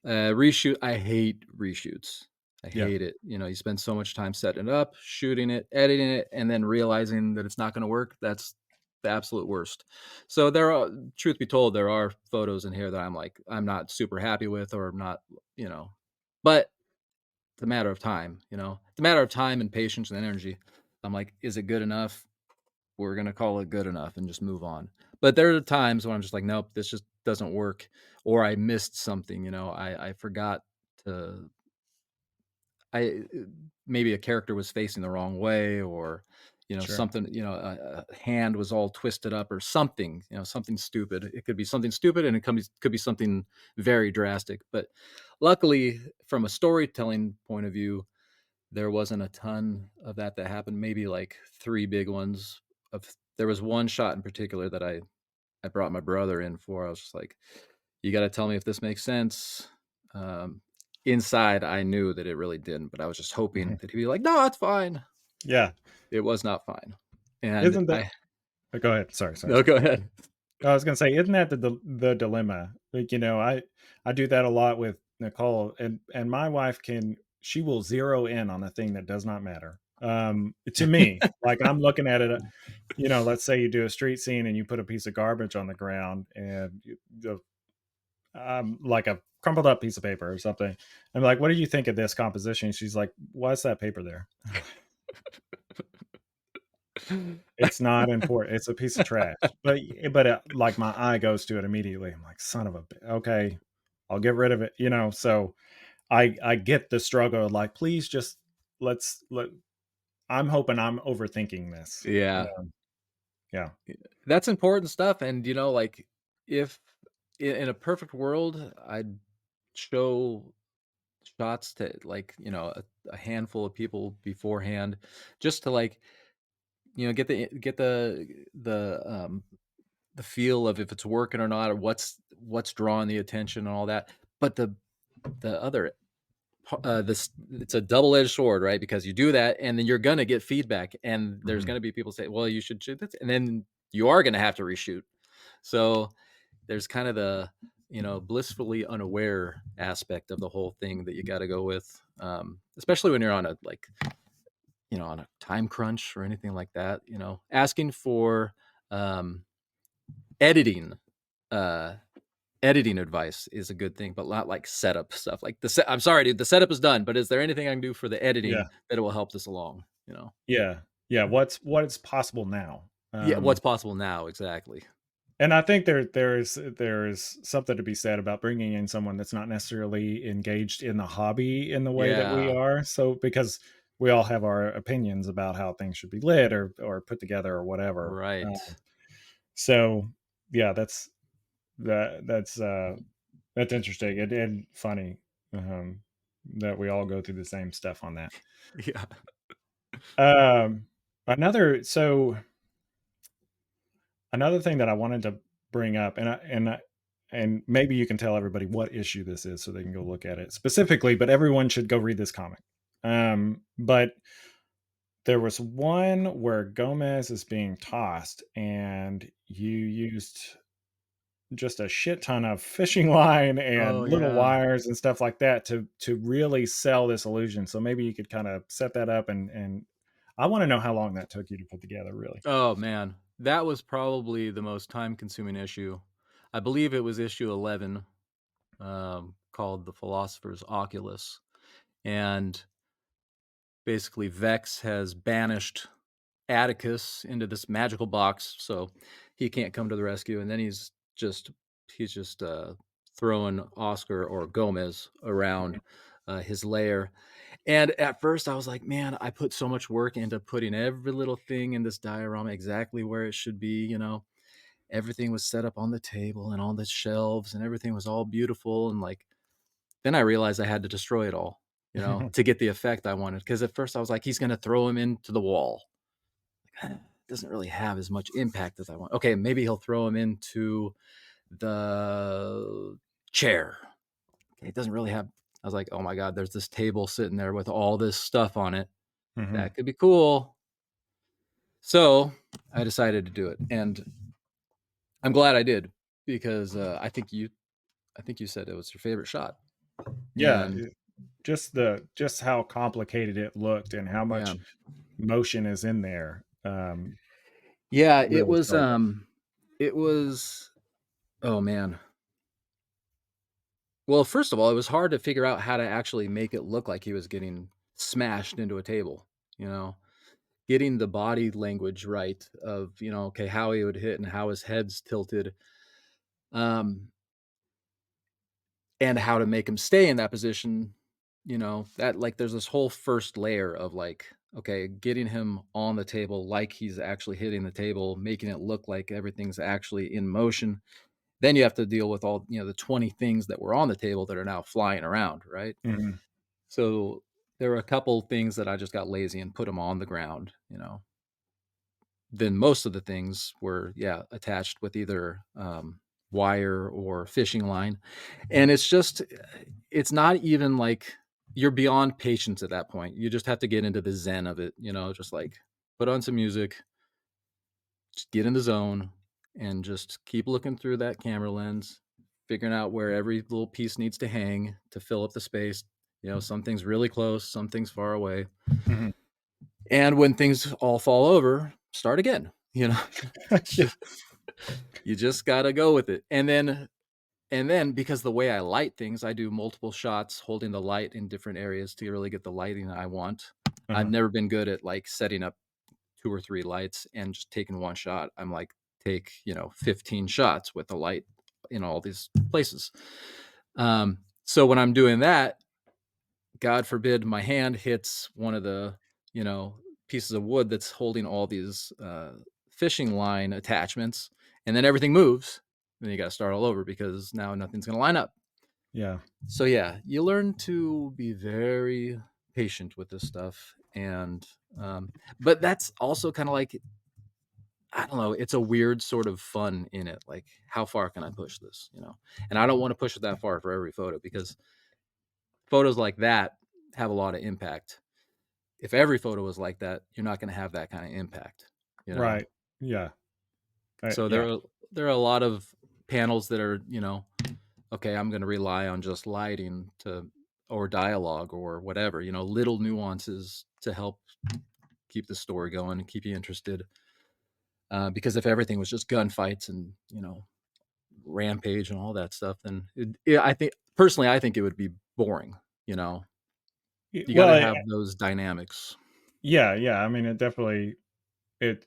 Speaker 3: Reshoot I hate reshoots. I
Speaker 2: Yeah.
Speaker 3: hate it. You spend so much time setting it up, shooting it, editing it, and then realizing that it's not gonna work. That's the absolute worst. So there are truth be told, there are photos in here that I'm like, I'm not super happy with or I'm not, you know but it's a matter of time, It's a matter of time and patience and energy. I'm like, "Is it good enough? We're gonna call it good enough and just move on." But there are times when I'm just like, "Nope, this just doesn't work," or I missed something, I forgot to I maybe a character was facing the wrong way or,
Speaker 2: Sure.
Speaker 3: something, a hand was all twisted up or something, something stupid. It could be something stupid and it could be something very drastic. But luckily, from a storytelling point of view, there wasn't a ton of that happened, maybe like 3 big ones of there was one shot in particular that I brought my brother in for. I was just like, "You gotta tell me if this makes sense." Um, Inside, I knew that it really didn't, but I was just hoping
Speaker 2: Mhm.
Speaker 3: that he'd be like, "No, it's fine."
Speaker 2: Yeah.
Speaker 3: It was not fine. And
Speaker 2: Isn't that
Speaker 3: I
Speaker 2: go ahead. Sorry.
Speaker 3: No, go ahead.
Speaker 2: I was gonna say, isn't that the dilemma? Like, I do that a lot with Nicole, and my wife she will zero in on a thing that does not matter. To me, like I'm looking at it, let's say you do a street scene and you put a piece of garbage on the ground and like a crumpled up piece of paper or something. I'm like, what do you think of this composition? She's like, why's that paper there? It's not important. It's a piece of trash. Like, my eye goes to it immediately. I'm like, "Son of a okay, I'll get rid of it," So, I get the struggle of, like, "Please just let's let" I'm hoping I'm overthinking this.
Speaker 3: Yeah.
Speaker 2: Yeah.
Speaker 3: That's important stuff, and, like, if in a perfect world, I'd show shots to, like, a handful of people beforehand just to, like, get the feel of if it's working or not, or what's drawing the attention and all that. But the other this it's a double-edged sword, right? Because you do that, and then you're gonna get feedback, and there's
Speaker 2: Mhm.
Speaker 3: gonna be people say, "Well, you should shoot this," and then you are gonna have to reshoot. So there's kind of the blissfully unaware aspect of the whole thing that you got to go with, especially when you're on a time crunch or anything like that. Asking for um, editing uh, editing advice is a good thing, but not like setup stuff. Like I'm sorry, dude, the setup is done, but is there anything I can do for the
Speaker 2: Yeah.
Speaker 3: editing that will help this along?
Speaker 2: Yeah. Yeah, what's possible now?
Speaker 3: Yeah, what's possible now exactly?
Speaker 2: And I think there's something to be said about bringing in someone that's not necessarily engaged in the hobby in the way that we
Speaker 3: Yeah,
Speaker 2: are. So because we all have our opinions about how things should be lit or put together or whatever.
Speaker 3: right.
Speaker 2: So yeah, that's that's interesting and funny um, that we all go through the same stuff on that.
Speaker 3: Yeah.
Speaker 2: Um, another so Another thing that I wanted to bring up, and maybe you can tell everybody what issue this is so they can go look at it specifically, but everyone should go read this comic. But there was one where Gomez is being tossed, and you used just a shit ton of fishing line
Speaker 3: Oh
Speaker 2: and little
Speaker 3: yeah.
Speaker 2: wires and stuff like that to really sell this illusion. So maybe you could kind of set that up and I want to know how long that took you to put together, really.
Speaker 3: Oh man, that was probably the most time-consuming issue. I believe it was issue 11, called "The Philosopher's Oculus," and basically Vex has banished Atticus into this magical box, so he can't come to the rescue, and then he's just throwing Oscar or Gomez around his lair. And at first, I was like, man, I put so much work into putting every little thing in this diorama exactly where it should be. Everything was set up on the table and on the shelves, and everything was all beautiful. And like, then I realized I had to destroy it all, to get the effect I wanted. Because at first, I was like, he's going to throw him into the wall. Doesn't really have as much impact as I want. Okay, maybe he'll throw him into the chair. Okay, it doesn't really have. I was like, oh my god, there's this table sitting there with all this stuff on it.
Speaker 2: Mhm.
Speaker 3: That could be cool. So I decided to do it, and I'm glad I did because I think you said it was your favorite shot,
Speaker 2: Yeah,
Speaker 3: and
Speaker 2: just how complicated it looked and how
Speaker 3: yeah,
Speaker 2: much motion is in there,
Speaker 3: yeah, it
Speaker 2: really
Speaker 3: was
Speaker 2: sold it.
Speaker 3: it was. Oh man. Well, first of all, it was hard to figure out how to actually make it look like he was getting smashed into a table. You know, getting the body language right of okay how he would hit and how his head's tilted. Um, and how to make him stay in that position, that like there's this whole first layer of like, okay, getting him on the table like he's actually hitting the table, making it look like everything's actually in motion. Then you have to deal with all, the 20 things that were on the table that are now flying around, right?
Speaker 2: Mhm,
Speaker 3: So there were a couple things that I just got lazy and put them on the ground. Then most of the things were, yeah, attached with either wire or fishing line. And it's not even like you're beyond patience at that point. You just have to get into the zen of it, just like put on some music, just get in the zone and just keep looking through that camera lens, figuring out where every little piece needs to hang to fill up the space. Some things really close, some things far away.
Speaker 2: mhm.
Speaker 3: And when things all fall over, start again.
Speaker 2: Yeah.
Speaker 3: You just got to go with it. And then because the way I light things, I do multiple shots holding the light in different areas to really get the lighting I want. I've
Speaker 2: Uh-huh.
Speaker 3: never been good at like setting up 2 or 3 lights and just taking one shot. I'm like take, 15 shots with the light in all these places. So when I'm doing that, God forbid my hand hits one of the, you know, pieces of wood that's holding all these fishing line attachments, and then everything moves. Then you got to start all over because now nothing's going to line up.
Speaker 2: Yeah.
Speaker 3: So yeah, you learn to be very patient with this stuff, and but that's also kind of like, I don't know, it's a weird sort of fun in it. Like, how far can I push this? And I don't want to push it that far for every photo because photos like that have a lot of impact. If every photo was like that, you're not going to have that kind of impact. You know,
Speaker 2: Right. Yeah.
Speaker 3: so
Speaker 2: Yeah.
Speaker 3: there are a lot of panels that are, okay, I'm going to rely on just lighting to or dialogue or whatever, little nuances to help keep the story going and keep you interested. Because if everything was just gunfights and rampage and all that stuff, then yeah, I think personally, I think it would be boring. You know, you got
Speaker 2: Well,
Speaker 3: to have those dynamics.
Speaker 2: yeah, yeah. I mean, it definitely it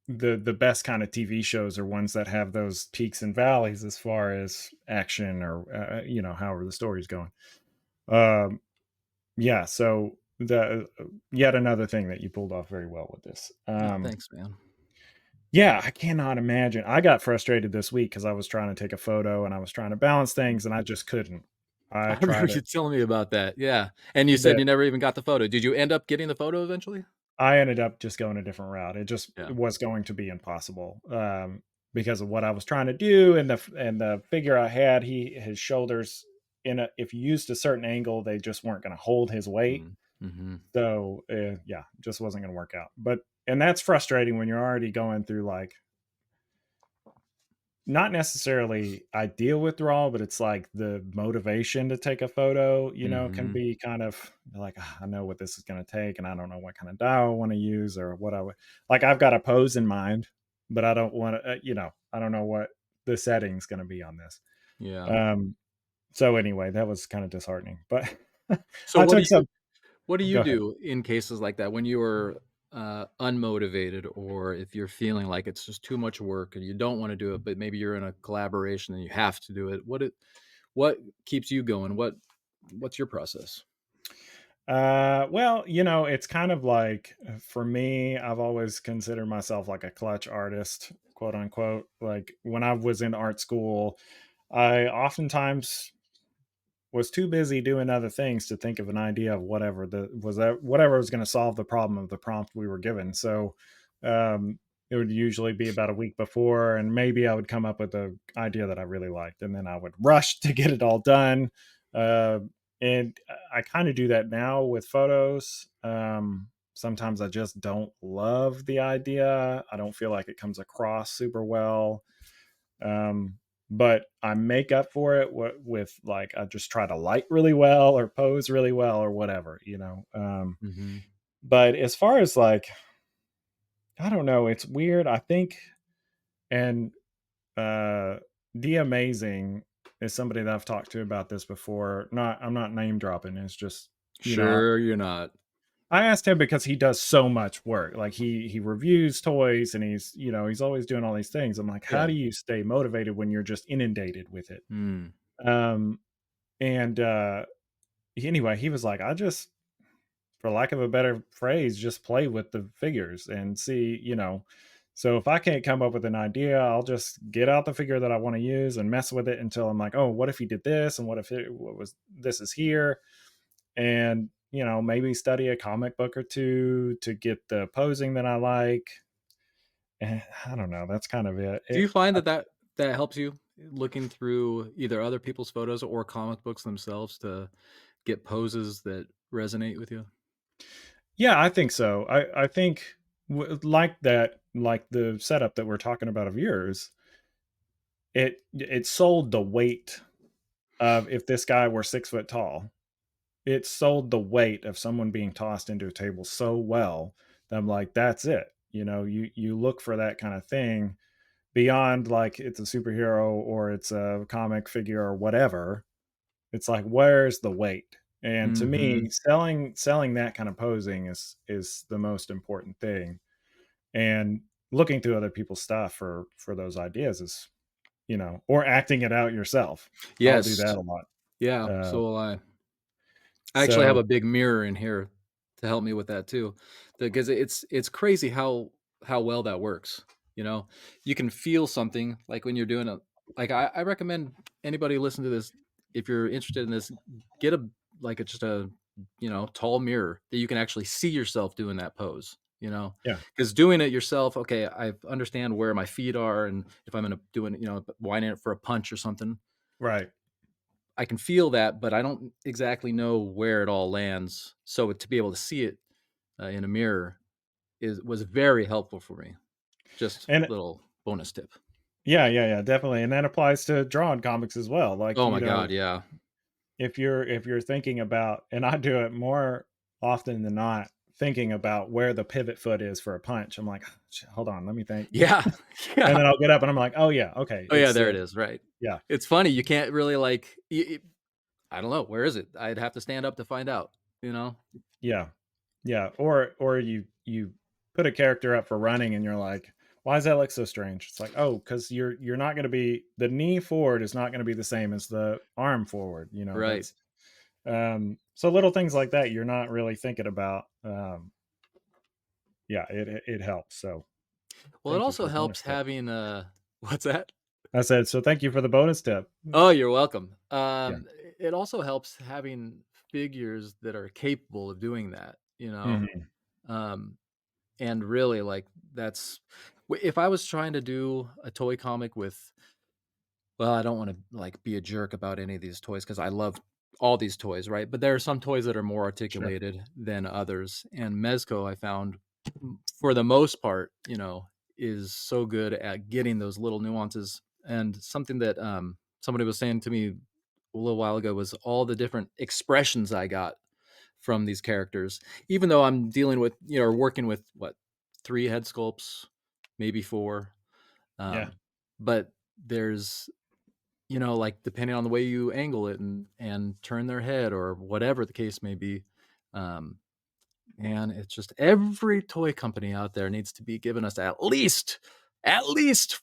Speaker 2: the best kind of TV shows are ones that have those peaks and valleys as far as action or however the story's going. Um, yeah. So the yet another thing that you pulled off very well with this.
Speaker 3: No, thanks, man.
Speaker 2: Yeah, I cannot imagine. I got frustrated this week because I was trying to take a photo and I was trying to balance things and I just couldn't. I
Speaker 3: I remember
Speaker 2: tried
Speaker 3: you
Speaker 2: it.
Speaker 3: telling me about that. Yeah, and you said
Speaker 2: That
Speaker 3: you never even got the photo. Did you end up getting the photo eventually?
Speaker 2: I ended up just going a different route. It just
Speaker 3: Yeah.
Speaker 2: was going to be impossible, because of what I was trying to do and the figure I had. His shoulders if you used a certain angle, they just weren't going to hold his weight.
Speaker 3: Mm-hmm.
Speaker 2: So yeah, just wasn't going to work out. But and that's frustrating when you're already going through like not necessarily ideal withdrawal, but it's like the motivation to take a photo, can
Speaker 3: Mm-hmm.
Speaker 2: be kind of like, I know what this is going to take, and I don't know what kind of dial I want to use or what I would like. I've got a pose in mind, but I don't want to, I don't know what the setting's going to be on this.
Speaker 3: Yeah.
Speaker 2: Um, so anyway, that was kind of disheartening, but
Speaker 3: So
Speaker 2: I took some,
Speaker 3: what do you
Speaker 2: go ahead.
Speaker 3: do in cases like that when you are unmotivated, or if you're feeling like it's just too much work and you don't want to do it, but maybe you're in a collaboration and you have to do it? What keeps you going? What's your process?
Speaker 2: Well, it's kind of like for me, I've always considered myself like a clutch artist, quote unquote. Like when I was in art school, I oftentimes was too busy doing other things to think of an idea of whatever was going to solve the problem of the prompt we were given. So um, it would usually be about a week before, and maybe I would come up with an idea that I really liked, and then I would rush to get it all done. Uh, and I kind of do that now with photos. Sometimes I just don't love the idea. I don't feel like it comes across super well. Um, but I make up for it with like I just try to light really well or pose really well or whatever.
Speaker 3: Hmm.
Speaker 2: But as far as like I don't know, it's weird. I think and uh the amazing is somebody that I've talked to about this before. Not I'm not name dropping. It's just you know
Speaker 3: Sure, you're not.
Speaker 2: I asked him because he does so much work. Like he reviews toys and he's always doing all these things. I'm like, how
Speaker 3: Yeah.
Speaker 2: do you stay motivated when you're just inundated with it?
Speaker 3: Mm.
Speaker 2: Um, and anyway, he was like, I just, for lack of a better phrase, just play with the figures and see. So if I can't come up with an idea, I'll just get out the figure that I want to use and mess with it until I'm like, oh, what if he did this? And what was this is here? And maybe study a comic book or two to get the posing that I like. And I don't know. That's kind of it.
Speaker 3: Do you find that helps you looking through either other people's photos or comic books themselves to get poses that resonate with you?
Speaker 2: Yeah, I think so. I think like that, like the setup that we're talking about of yours, it sold the weight of if this guy were 6 foot tall. It sold the weight of someone being tossed into a table so well that I'm like, that's it. You look for that kind of thing beyond like it's a superhero or it's a comic figure or whatever. It's like where's the weight? And to me,
Speaker 3: Mhm.
Speaker 2: selling that kind of posing is the most important thing. And looking through other people's stuff for those ideas is, or acting it out yourself. I'll do
Speaker 3: Yes.
Speaker 2: that a lot.
Speaker 3: Yeah,
Speaker 2: Uh,
Speaker 3: so will I. I actually have
Speaker 2: so
Speaker 3: a big mirror in here to help me with that too, because it's crazy how well that works. you know? You can feel something, like, when you're doing a like, I recommend anybody listen to this, if you're interested in this, get a like, just a, tall mirror that you can actually see yourself doing that pose, you know?
Speaker 2: Yeah.
Speaker 3: Because doing it yourself, okay, I understand where my feet are, and if I'm gonna doing it, winding it for a punch or something,
Speaker 2: Right.
Speaker 3: I can feel that, but I don't exactly know where it all lands. So to be able to see it in a mirror was very helpful for me. Just
Speaker 2: And
Speaker 3: little bonus tip.
Speaker 2: yeah, yeah, yeah, definitely. And that applies to drawing comics as well. Like,
Speaker 3: Oh my god, yeah.
Speaker 2: if you're thinking about, and I do it more often than not, thinking about where the pivot foot is for a punch. I'm like, hold on, let me think.
Speaker 3: Yeah.
Speaker 2: And
Speaker 3: Yeah.
Speaker 2: then I'll get up and I'm like, oh yeah, okay.
Speaker 3: Oh yeah, there it is, right.
Speaker 2: Yeah,
Speaker 3: It's funny, you can't really like I don't know, where is it? I'd have to stand up to find out, you know?
Speaker 2: yeah, yeah. Or you put a character up for running and you're like, why does that look so strange? It's like, oh, because you're not going to be, the knee forward is not going to be the same as the arm forward.
Speaker 3: Right.
Speaker 2: That's so little things like that you're not really thinking about. Yeah, it helps. So
Speaker 3: Well, it
Speaker 2: thank you for
Speaker 3: also
Speaker 2: the bonus
Speaker 3: helps
Speaker 2: tip.
Speaker 3: having what's that?
Speaker 2: I said, so thank you for the bonus tip.
Speaker 3: Oh, you're welcome.
Speaker 2: Yeah.
Speaker 3: It also helps having figures that are capable of doing that, you know?
Speaker 2: Hmm.
Speaker 3: Um, and really, like, that's if I was trying to do a toy comic with well, I don't wanna, like, be a jerk about any of these toys because I love all these toys, right? But there are some toys that are more
Speaker 2: Sure.
Speaker 3: articulated than others, and Mezco, I found, for the most part, is so good at getting those little nuances, and something that, somebody was saying to me a little while ago was all the different expressions I got from these characters, even though I'm dealing with, or working with, what, 3 head sculpts, maybe 4,
Speaker 2: Yeah.
Speaker 3: um, but there's like, depending on the way you angle it and turn their head or whatever the case may be, um, and it's just every toy company out there needs to be giving us at least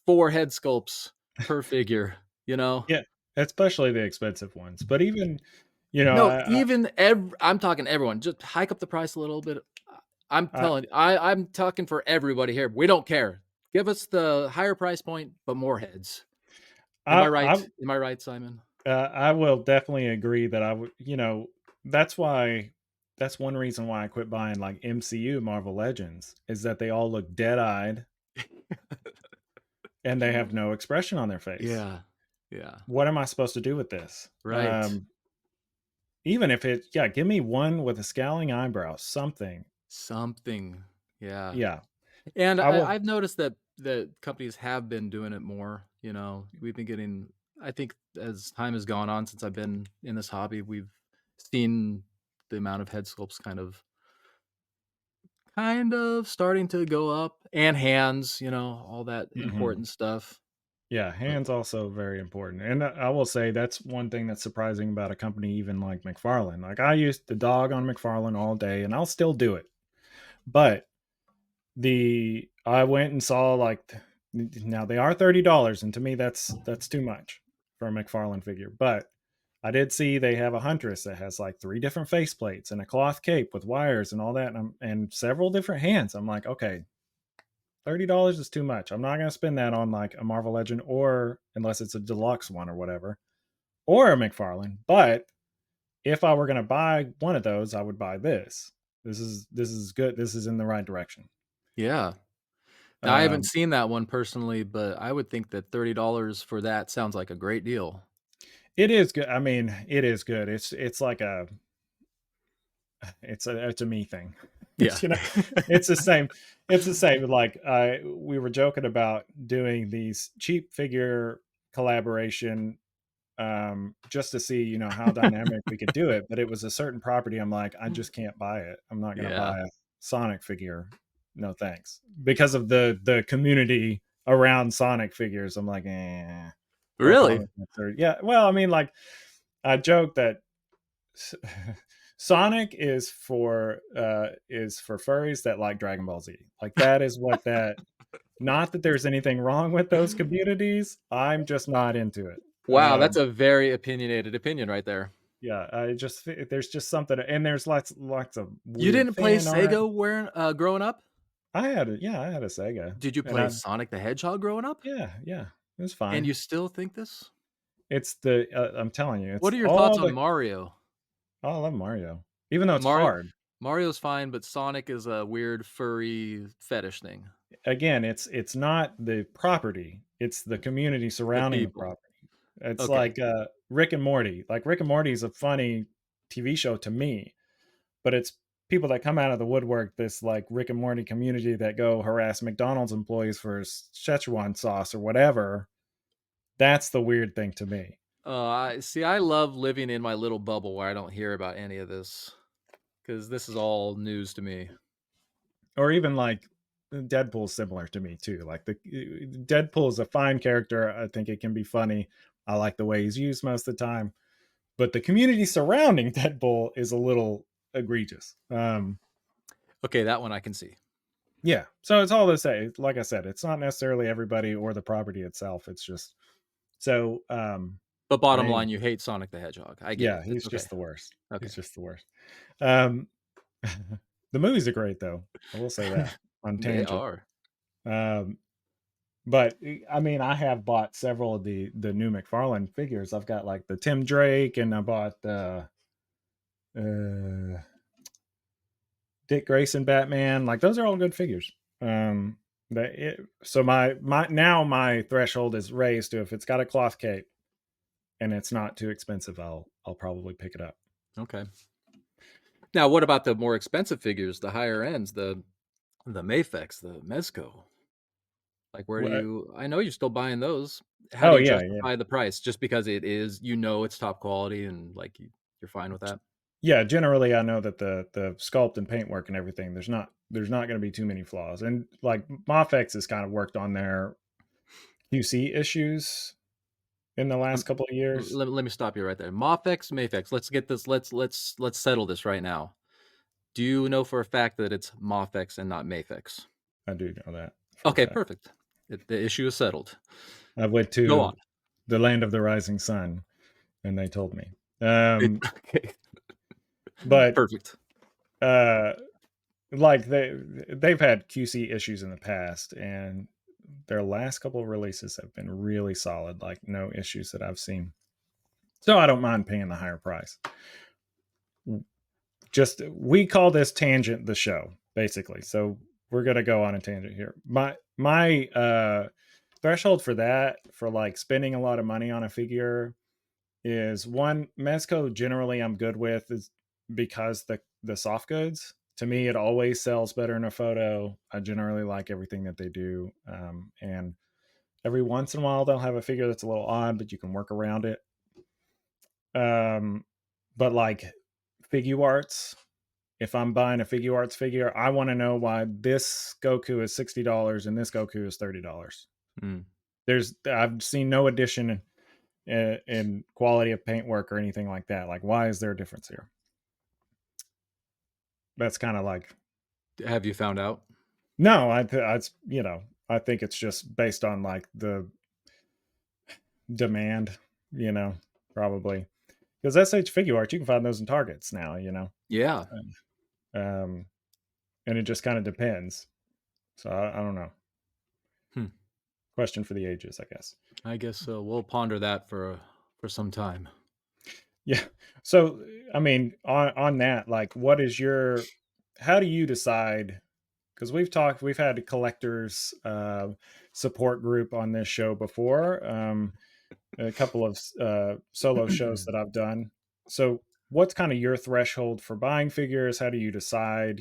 Speaker 3: 4 head sculpts per figure, you know?
Speaker 2: Yeah. Especially the expensive ones. But even, you know,
Speaker 3: No,
Speaker 2: I,
Speaker 3: even I'm talking everyone, just hike up the price a little bit. I'm
Speaker 2: I,
Speaker 3: telling you, I'm talking for everybody here. We don't care. Give us the higher price point, but more heads. Am I right?
Speaker 2: I,
Speaker 3: Am I right, Simon?
Speaker 2: I will definitely agree that I would, that's why, that's one reason why I quit buying like MCU Marvel Legends is that they all look dead eyed and they have no expression on their face.
Speaker 3: Yeah. Yeah.
Speaker 2: What am I supposed to do with this?
Speaker 3: Right.
Speaker 2: Even if it, yeah, give me one with a scowling eyebrow, something.
Speaker 3: Something. Yeah.
Speaker 2: Yeah,
Speaker 3: And
Speaker 2: I will.
Speaker 3: I've noticed that companies have been doing it more, We've been getting I think as time has gone on since I've been in this hobby, we've seen the amount of head sculpts kind of starting to go up, and hands, all that
Speaker 2: Mhm.
Speaker 3: important stuff.
Speaker 2: Yeah,
Speaker 3: But
Speaker 2: hands also very important. And I will say that's one thing that's surprising about a company even like McFarlane. Like I used to dog on McFarlane all day and I'll still do it. But the I went and saw like now they are $30 and to me that's too much for a McFarlane figure. But I did see they have a Huntress that has like 3 different faceplates and a cloth cape with wires and all that and several different hands. I'm like, okay, $30 is too much. I'm not going to spend that on like a Marvel Legend or unless it's a deluxe one or whatever, or a McFarlane. But if I were going to buy one of those, I would buy this. This is good. This is in the right direction.
Speaker 3: yeah. Now I haven't
Speaker 2: Um,
Speaker 3: seen that one personally, but I would think that $30 for that sounds like a great deal.
Speaker 2: it is good. I mean, it is good. It's like a it's a me thing.
Speaker 3: Yeah.
Speaker 2: you know, it's the same. It's the same. Like we were joking about doing these cheap figure collaboration just to see, how dynamic we could do it. But it was a certain property. I'm like, I just can't buy it. I'm not going to
Speaker 3: Yeah.
Speaker 2: buy a Sonic figure. No thanks. Because of the community around Sonic figures. I'm like, for a
Speaker 3: Really?
Speaker 2: comic book yeah. Well, I mean, like, I joke that Sonic is for furries that like Dragon Ball Z. Like that is what that. Not that there's anything wrong with those communities. I'm just not into it.
Speaker 3: Wow, that's a very opinionated opinion right there.
Speaker 2: Yeah, I just there's just something, and there's lots of
Speaker 3: You
Speaker 2: weird
Speaker 3: didn't play
Speaker 2: fan art.
Speaker 3: Sega growing up?
Speaker 2: I had a Sega,
Speaker 3: Did you
Speaker 2: and
Speaker 3: play Sonic the Hedgehog growing up?
Speaker 2: yeah, it was
Speaker 3: And
Speaker 2: fine.
Speaker 3: you still think this?
Speaker 2: It's the I'm telling you,
Speaker 3: What
Speaker 2: it's
Speaker 3: are your thoughts
Speaker 2: all
Speaker 3: on
Speaker 2: the
Speaker 3: Mario?
Speaker 2: oh, I love Mario, even though it's
Speaker 3: Mario
Speaker 2: hard.
Speaker 3: Mario's fine, but Sonic is a weird furry fetish thing.
Speaker 2: Again, it's not the property, it's the community
Speaker 3: The
Speaker 2: surrounding the
Speaker 3: people.
Speaker 2: property. It's
Speaker 3: Okay.
Speaker 2: like, Rick and Morty. Like, Rick and Morty is a funny TV show to me, but it's people that come out of the woodwork, this, like, Rick and Morty community that go harass McDonald's employees for Szechuan sauce or whatever. That's the weird thing to me.
Speaker 3: I see, I love living in my little bubble where I don't hear about any of this because this is all news to me.
Speaker 2: Or even, like, Deadpool's similar to me too. Like, Deadpool is a fine character. I think it can be funny. I like the way he's used most of the time, but the community surrounding Deadpool is a little egregious.
Speaker 3: Okay, that one I can see.
Speaker 2: Yeah, so it's all to say. Like I said, it's not necessarily everybody or the property itself. It's just so.
Speaker 3: But
Speaker 2: But
Speaker 3: bottom line,
Speaker 2: anyway,
Speaker 3: you hate Sonic the Hedgehog. I get
Speaker 2: yeah,
Speaker 3: it. It's
Speaker 2: he's
Speaker 3: okay.
Speaker 2: just the worst.
Speaker 3: Okay.
Speaker 2: He's just the worst. Um, the movies are great though. I will say that on
Speaker 3: They
Speaker 2: tangent.
Speaker 3: are.
Speaker 2: Um, but I mean, I have bought several of the new McFarlane figures. I've got like the Tim Drake, and I bought the uh, Dick Grayson Batman. Like those are all good figures. So my now my threshold is raised to if it's got a cloth cape and it's not too expensive, I'll probably pick it up.
Speaker 3: Okay. Now, what about the more expensive figures, the higher ends, the Mafex, the Mezco? Like, where do
Speaker 2: What?
Speaker 3: you I know you're still buying those. How
Speaker 2: Oh
Speaker 3: do you
Speaker 2: yeah, yeah,
Speaker 3: justify the price? Just because it is it's top quality and, like, you're fine with that?
Speaker 2: yeah. Generally, I know that the sculpt and paintwork and everything. There's not going to be too many flaws, and like Mafex has kind of worked on their QC issues in the last
Speaker 3: Um,
Speaker 2: couple of years.
Speaker 3: let me stop you right there. Mafex, Mafex, let's get this let's settle this right now. Do you know for a fact that it's Mafex and not Mafex?
Speaker 2: I do know that for a
Speaker 3: Okay,
Speaker 2: fact.
Speaker 3: perfect. The issue is settled.
Speaker 2: I went
Speaker 3: Go on.
Speaker 2: to the land of the rising sun, and they told me.
Speaker 3: It okay.
Speaker 2: But
Speaker 3: Perfect.
Speaker 2: uh, like they've had QC issues in the past, and their last couple of releases have been really solid. Like no issues that I've seen, so I don't mind paying the higher price. Just we call this tangent the show basically. So we're gonna go on a tangent here. My threshold for that for like spending a lot of money on a figure is one Mezco generally I'm good with is because the soft goods to me it always sells better in a photo. I generally like everything that they do, and every once in a while they'll have a figure that's a little odd, but you can work around it. Um, but like figure arts, if I'm buying a figure arts figure, I want to know why this Goku is $60 and this Goku is $30.
Speaker 3: Mm.
Speaker 2: I've seen no addition in quality of paintwork or anything like that. Like, why is there a difference here? That's kind of like
Speaker 3: Have you found out?
Speaker 2: no. I think it's just based on like the demand. You know, probably because SH figure art you can find those in Targets now.
Speaker 3: Yeah.
Speaker 2: Um, and it just kind of depends. So I don't know.
Speaker 3: Hmm.
Speaker 2: Question for the ages, I guess.
Speaker 3: I guess so. We'll ponder that for some time.
Speaker 2: Yeah. So, I mean, on that, like, what is your? How do you decide? Because we've had a collectors support group on this show before. A couple of solo shows that I've done. So, what's kind of your threshold for buying figures? How do you decide?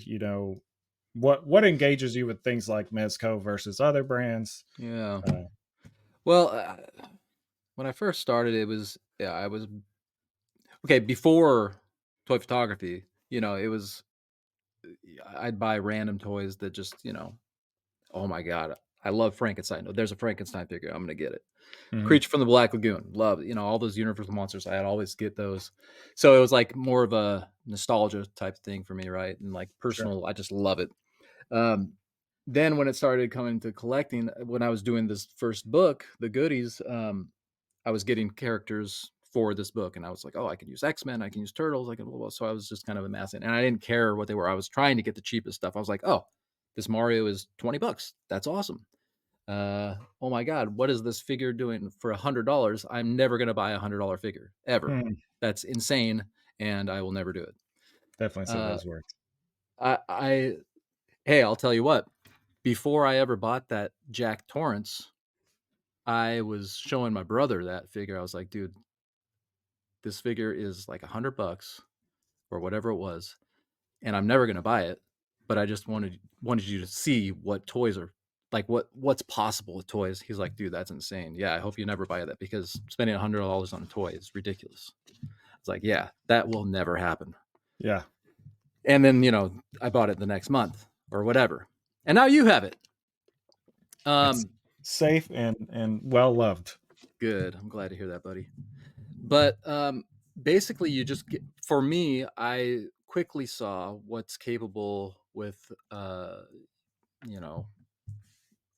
Speaker 2: What engages you with things like Mezco versus other brands?
Speaker 3: Yeah.
Speaker 2: Uh,
Speaker 3: Well, when I first started, I was okay, before toy photography, it was I'd buy random toys that just, oh my god, I love Frankenstein. Oh, there's a Frankenstein figure, I'm gonna get it.
Speaker 2: mhm,
Speaker 3: Creature from the Black Lagoon, love it. All those Universal monsters, I'd always get those. So it was like more of a nostalgia type thing for me, right? And like
Speaker 2: sure.
Speaker 3: personal, I just love it. Um, then when it started coming to collecting, when I was doing this first book, the goodies, I was getting characters for this book, and I was like, "Oh, I can use X-Men, I can use Turtles, I can blah, blah." So I was just kind of amassing, and I didn't care what they were. I was trying to get the cheapest stuff. I was like, "Oh, This Mario is 20 bucks. That's awesome. Oh my God, what is this figure doing for $100? I'm never going to buy $100 figure ever.
Speaker 2: Hmm,
Speaker 3: That's insane. And I will never do it.
Speaker 2: definitely say
Speaker 3: Uh,
Speaker 2: those words.
Speaker 3: I hey, I'll tell you what, before I ever bought that Jack Torrance, I was showing my brother that figure. I was like, dude, this figure is like $100 or whatever it was, and I'm never gonna buy it. But I just wanted you to see what toys are like, what's possible with toys. He's like, dude, that's insane. Yeah, I hope you never buy that because spending $100 on a toy is ridiculous. It's like, yeah, that will never happen.
Speaker 2: Yeah,
Speaker 3: And then I bought it the next month or whatever, and now you have it.
Speaker 2: it's
Speaker 3: Um,
Speaker 2: safe and well loved.
Speaker 3: Good. I'm glad to hear that, buddy. But basically, you just get, for me, I quickly saw what's capable with, you know,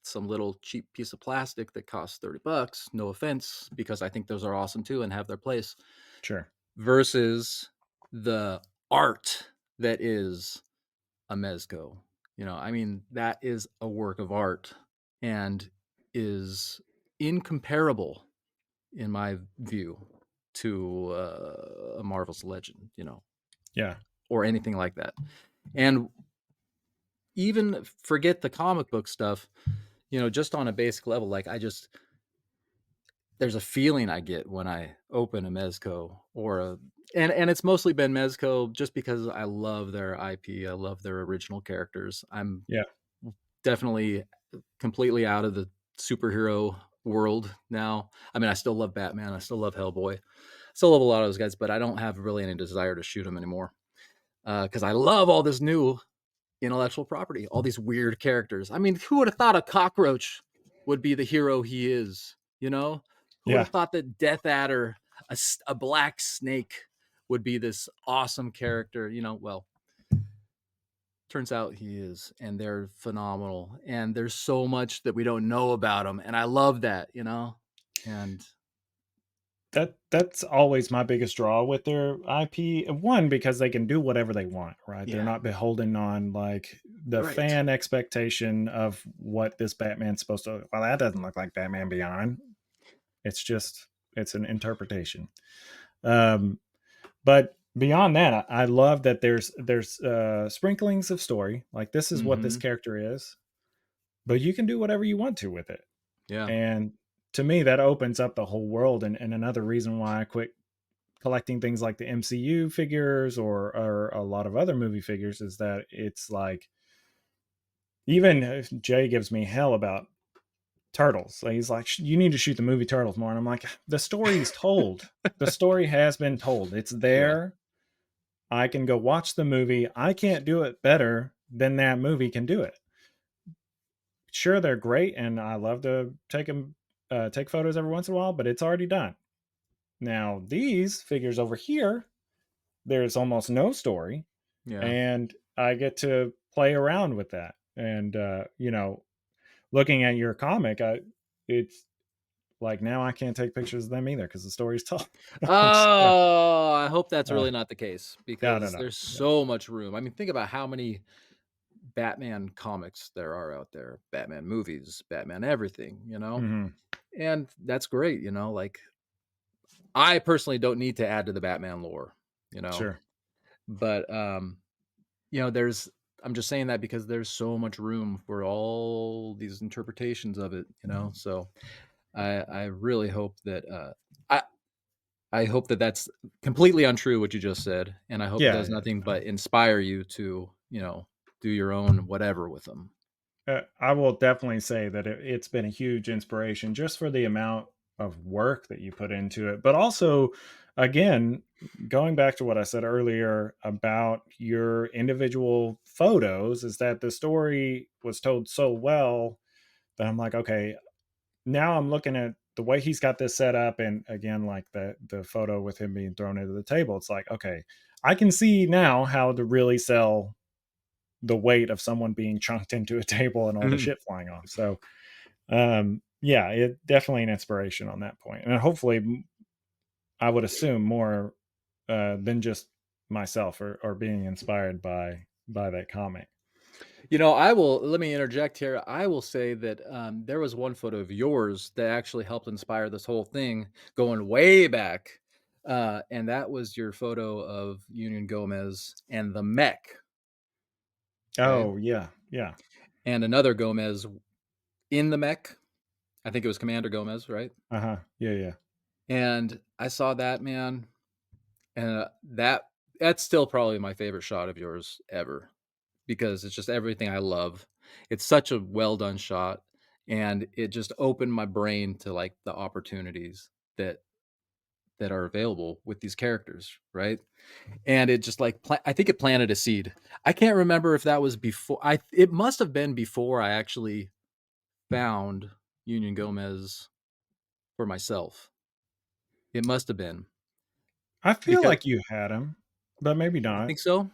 Speaker 3: some little cheap piece of plastic that costs 30 bucks. No offense, because I think those are awesome too and have their place,
Speaker 2: Sure.
Speaker 3: versus the art that is a mezco. I mean, that is a work of art and is incomparable in my view to a Marvel's Legend,
Speaker 2: Yeah.
Speaker 3: or anything like that. And even forget the comic book stuff, just on a basic level, like there's a feeling I get when I open a Mezco or and it's mostly been Mezco just because I love their IP. I love their original characters. I'm
Speaker 2: Yeah.
Speaker 3: definitely completely out of the superhero world now. I mean, I still love Batman. I still love Hellboy. I still love a lot of those guys, but I don't have really any desire to shoot them anymore because I love all this new intellectual property, all these weird characters. I mean, who would have thought a cockroach would be the hero he is? Who would
Speaker 2: Yeah.
Speaker 3: have thought that Death Adder, a black snake, would be this awesome character? Well, turns out he is, and they're phenomenal. And there's so much that we don't know about him, and I love that. And
Speaker 2: That's always my biggest draw with their IP. One, because they can do whatever they want, right? They're
Speaker 3: yeah,
Speaker 2: not beholden on like the
Speaker 3: right,
Speaker 2: fan expectation of what this Batman's supposed to. Well, that doesn't look like Batman Beyond. It's just it's an interpretation. Um, but beyond that, I love that there's sprinklings of story. Like this is what this
Speaker 3: mm-hmm,
Speaker 2: character is, but you can do whatever you want to with it.
Speaker 3: yeah,
Speaker 2: And to me, that opens up the whole world. And another reason why I quit collecting things like the MCU figures or a lot of other movie figures is that it's like even if Jay gives me hell about turtles. Like, he's like, you need to shoot the movie Turtles more. And I'm like, the story's told. The story has been told. It's
Speaker 3: yeah,
Speaker 2: there. I can go watch the movie. I can't do it better than that movie can do it. Sure, they're great, and I love to take photos every once in a while, but it's already done. Now these figures over here, there's almost no story,
Speaker 3: yeah.
Speaker 2: and I get to play around with that. And looking at your comic, it's like now I can't take pictures of them either because the story's told. So,
Speaker 3: Oh, I hope that's
Speaker 2: uh,
Speaker 3: really not the case
Speaker 2: no, no,
Speaker 3: because
Speaker 2: no,
Speaker 3: there's
Speaker 2: no.
Speaker 3: so much room. I mean, think about how many Batman comics there are out there, Batman movies, Batman everything,
Speaker 2: Hmm.
Speaker 3: And that's great, like I personally don't need to add to the Batman lore, you know.
Speaker 2: Sure.
Speaker 3: But there's I'm just saying that because there's so much room for all these interpretations of it. So I really hope that I I hope that that's completely untrue what you just said, and I hope it
Speaker 2: Yeah,
Speaker 3: does
Speaker 2: yeah.
Speaker 3: nothing but inspire you to, do your own whatever with them.
Speaker 2: I will definitely say that it's been a huge inspiration just for the amount of work that you put into it. But also, again, going back to what I said earlier about your individual photos, is that the story was told so well that I'm like, okay, now I'm looking at the way he's got this set up. And again, like the photo with him being thrown into the table, it's like, okay, I can see now how to really sell the weight of someone being chunked into a table and all the
Speaker 3: Mhm.
Speaker 2: shit flying off. So, yeah, it definitely an inspiration on that point, and hopefully, I would assume more than just myself or being inspired by that comic.
Speaker 3: I will let me interject here. I will say that, there was one photo of yours that actually helped inspire this whole thing going way back, and that was your photo of Union Gomez and the mech, right?
Speaker 2: Oh yeah, yeah.
Speaker 3: And another Gomez in the mech. I think it was Commander Gomez, right?
Speaker 2: Uh-huh. Yeah, yeah.
Speaker 3: And I saw that, man, and, that's still probably my favorite shot of yours ever because it's just everything I love. It's such a well done shot, and it just opened my brain to, like, the opportunities that are available with these characters, right? And it just, like, I think it planted a seed. I can't remember if that was before it must have been before I actually found Union Gomez for myself. It must have been
Speaker 2: I feel
Speaker 3: because
Speaker 2: like you had him, but maybe
Speaker 3: you
Speaker 2: not.
Speaker 3: think so?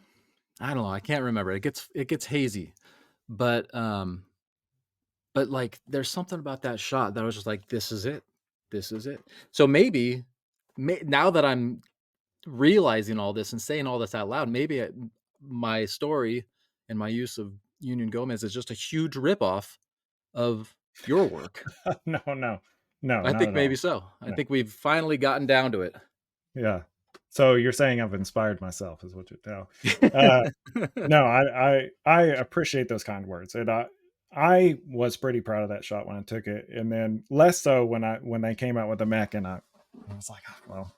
Speaker 3: I don't know, I can't remember. It gets hazy, but, like, there's something about that shot that I was just like, "This is it. This is it." So maybe now that I'm realizing all this and saying all this out loud, maybe my story and my use of Union Gomez is just a huge ripoff of your work.
Speaker 2: No, no. No,
Speaker 3: I
Speaker 2: not
Speaker 3: think
Speaker 2: at
Speaker 3: maybe
Speaker 2: all.
Speaker 3: so. I
Speaker 2: No.
Speaker 3: think we've finally gotten down to it.
Speaker 2: Yeah. So you're saying I've inspired myself is what you know. No, I appreciate those kind words, and I was pretty proud of that shot when I took it, and then less so when they came out with the mech, and I was like, "Oh, well,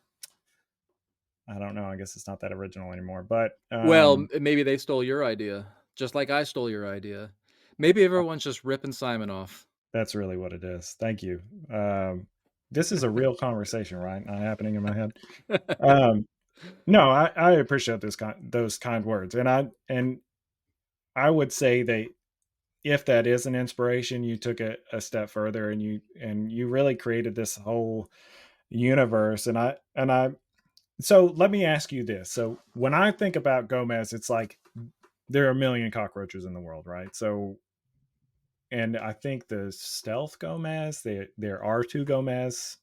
Speaker 2: I don't know. I guess it's not that original anymore." But
Speaker 3: Well, maybe they stole your idea, just like I stole your idea. Maybe everyone's just ripping Simon off.
Speaker 2: that's really what it is. Thank you. Um, this is a real conversation, right? Not happening in my head. Um, no, I appreciate those kind words, and I would say that if that is an inspiration, you took it a step further, and you really created this whole universe. And I so let me ask you this. So when I think about Gomez, it's like there are a million cockroaches in the world, right? So and I think the stealth Gomez, there are two Gomez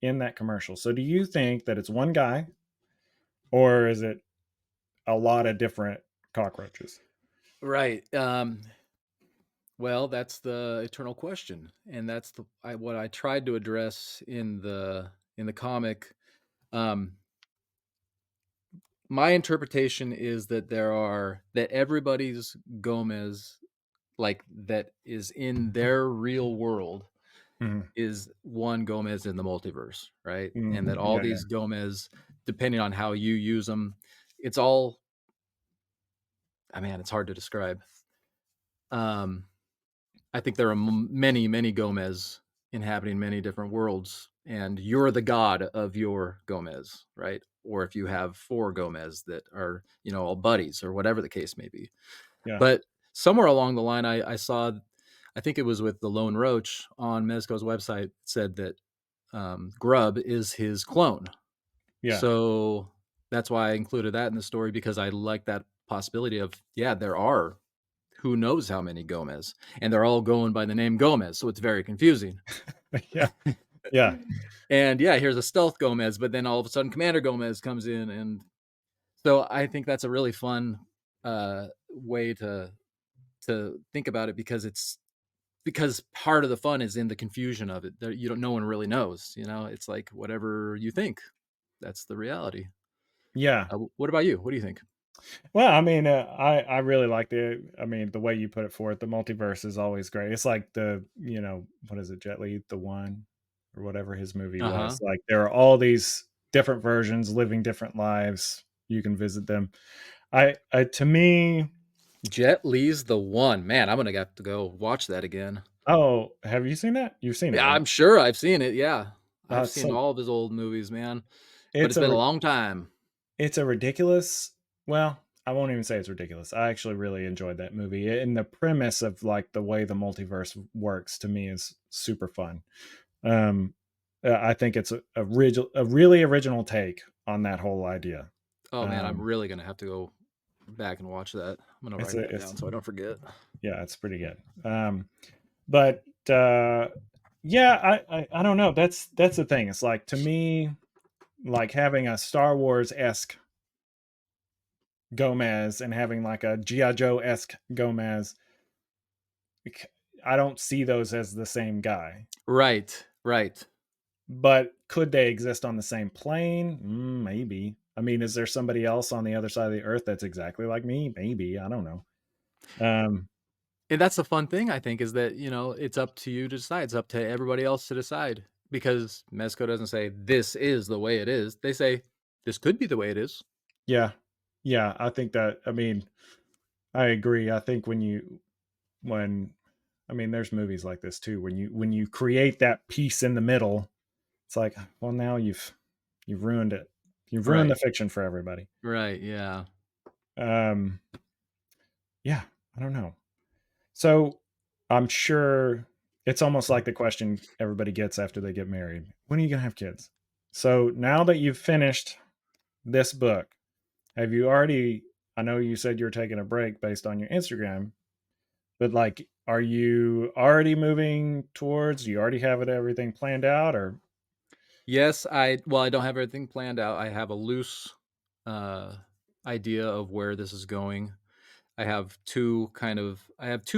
Speaker 2: in that commercial. So do you think that it's one guy or is it a lot of different cockroaches?
Speaker 3: Right. Well, that's the eternal question, and that's what I tried to address in the comic. Um, my interpretation is that that everybody's Gomez, like that is in their real world,
Speaker 2: Mhm.
Speaker 3: is one Gomez in the multiverse, right? And that
Speaker 2: Mhm.
Speaker 3: all
Speaker 2: Yeah, yeah.
Speaker 3: these Gomez, depending on how you use them, it's all. I mean, it's hard to describe. Um, I think there are many, many Gomez inhabiting many different worlds, and you're the god of your Gomez, right? Or if you have four Gomez that are, all buddies or whatever the case may be.
Speaker 2: Yeah.
Speaker 3: But somewhere along the line, I saw, I think it was with the Lone Roach on Mezco's website, said that Grub is his clone.
Speaker 2: Yeah.
Speaker 3: So that's why I included that in the story because I like that possibility of, yeah, there are who knows how many Gomez, and they're all going by the name Gomez, so it's very confusing.
Speaker 2: Yeah. Yeah.
Speaker 3: And yeah, here's a stealth Gomez, but then all of a sudden Commander Gomez comes in, and so I think that's a really fun way to think about it because part of the fun is in the confusion of it. There, you don't, no one really knows. It's like whatever you think, that's the reality.
Speaker 2: Yeah.
Speaker 3: What about you? What do you think?
Speaker 2: Well, I mean, I really like the way you put it forth. The multiverse is always great. It's like what is it, Jet Li, the one or whatever his movie
Speaker 3: Uh huh.
Speaker 2: was. Like there are all these different versions living different lives. You can visit them. I to me,
Speaker 3: Jet Li's the one. Man, I'm gonna have to go watch that again.
Speaker 2: oh, have you seen that? You've seen it,
Speaker 3: Yeah,
Speaker 2: right?
Speaker 3: I'm sure I've seen it. Yeah, I've seen
Speaker 2: So
Speaker 3: all of his old movies, man. But
Speaker 2: it's
Speaker 3: it's
Speaker 2: a
Speaker 3: been a
Speaker 2: ri-
Speaker 3: long time.
Speaker 2: it's a ridiculous. Well, I won't even say it's ridiculous. I actually really enjoyed that movie, and the premise of like the way the multiverse works to me is super fun. Um, I think it's a really original take on that whole idea.
Speaker 3: Oh man, I'm
Speaker 2: Um,
Speaker 3: really gonna have to go back and watch that. I'm gonna write that
Speaker 2: it's
Speaker 3: down so I don't forget.
Speaker 2: yeah, it's pretty good. But yeah, I don't know. That's the thing. It's like to me, like having a Star Wars esque Gomez and having like a GI Joe esque Gomez. I don't see those as the same guy.
Speaker 3: Right, right.
Speaker 2: But could they exist on the same plane? Maybe. I mean, is there somebody else on the other side of the earth that's exactly like me? Maybe. I don't know. Um,
Speaker 3: And that's the fun thing, I think, is that, it's up to you to decide. It's up to everybody else to decide because Mezco doesn't say, "This is the way it is." They say, "This could be the way it is."
Speaker 2: yeah. Yeah, I think that I mean, I agree. I think when I mean, there's movies like this too. When you create that piece in the middle, it's like, well, now you've ruined it. You've ruined the
Speaker 3: Right.
Speaker 2: fiction for everybody.
Speaker 3: Right, yeah.
Speaker 2: Um, yeah, I don't know. So I'm sure it's almost like the question everybody gets after they get married. When are you gonna have kids? So now that you've finished this book, have you already? I know you said you were taking a break based on your Instagram, but like, are you already moving towards? Do you already have everything planned out, or
Speaker 3: Yes, I don't have everything planned out. I have a loose, uh, idea of where this is going. I have 2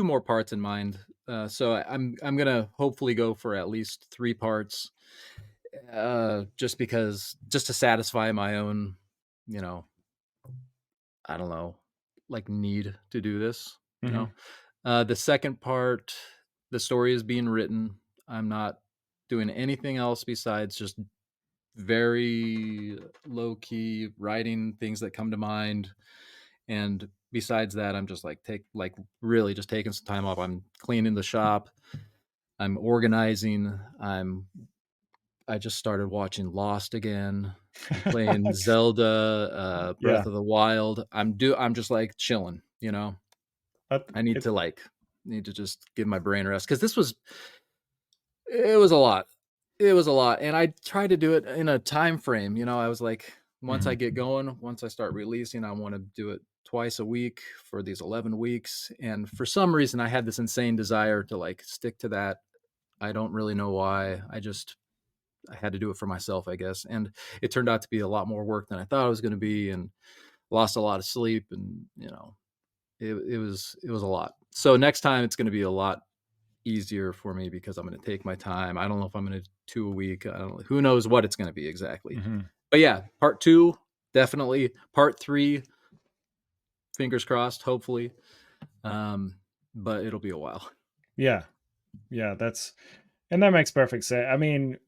Speaker 3: more parts in mind. I'm gonna hopefully go for at least 3 parts, just to satisfy my own, you know, I don't know, like, need to do this, you
Speaker 2: mm-hmm,
Speaker 3: know? The second part, the story is being written. I'm not doing anything else besides just very low key writing things that come to mind. And besides that, I'm just really just taking some time off. I'm cleaning the shop. I'm organizing. I just started watching Lost again. I'm playing Zelda,
Speaker 2: yeah,
Speaker 3: Breath of the Wild. I'm just like chilling, you know. I need
Speaker 2: it,
Speaker 3: to just give my brain a rest because it was a lot. It was a lot, and I tried to do it in a time frame, I was like, once I
Speaker 2: mhm,
Speaker 3: get going, once I start releasing, I wanna do it twice a week for these 11 weeks, and for some reason, I had this insane desire to, like, stick to that. I don't really know why. I had to do it for myself, I guess, and it turned out to be a lot more work than I thought it was gonna be, and lost a lot of sleep, and, it was a lot. So next time, it's gonna be a lot easier for me because I'm gonna take my time. I don't know if I'm gonna do 2 a week. I don't who knows what it's gonna be exactly.
Speaker 2: mhm,
Speaker 3: But yeah, part 2, definitely. Part 3, fingers crossed, hopefully. Um, but it'll be a while.
Speaker 2: yeah, yeah. That makes perfect sense. I mean,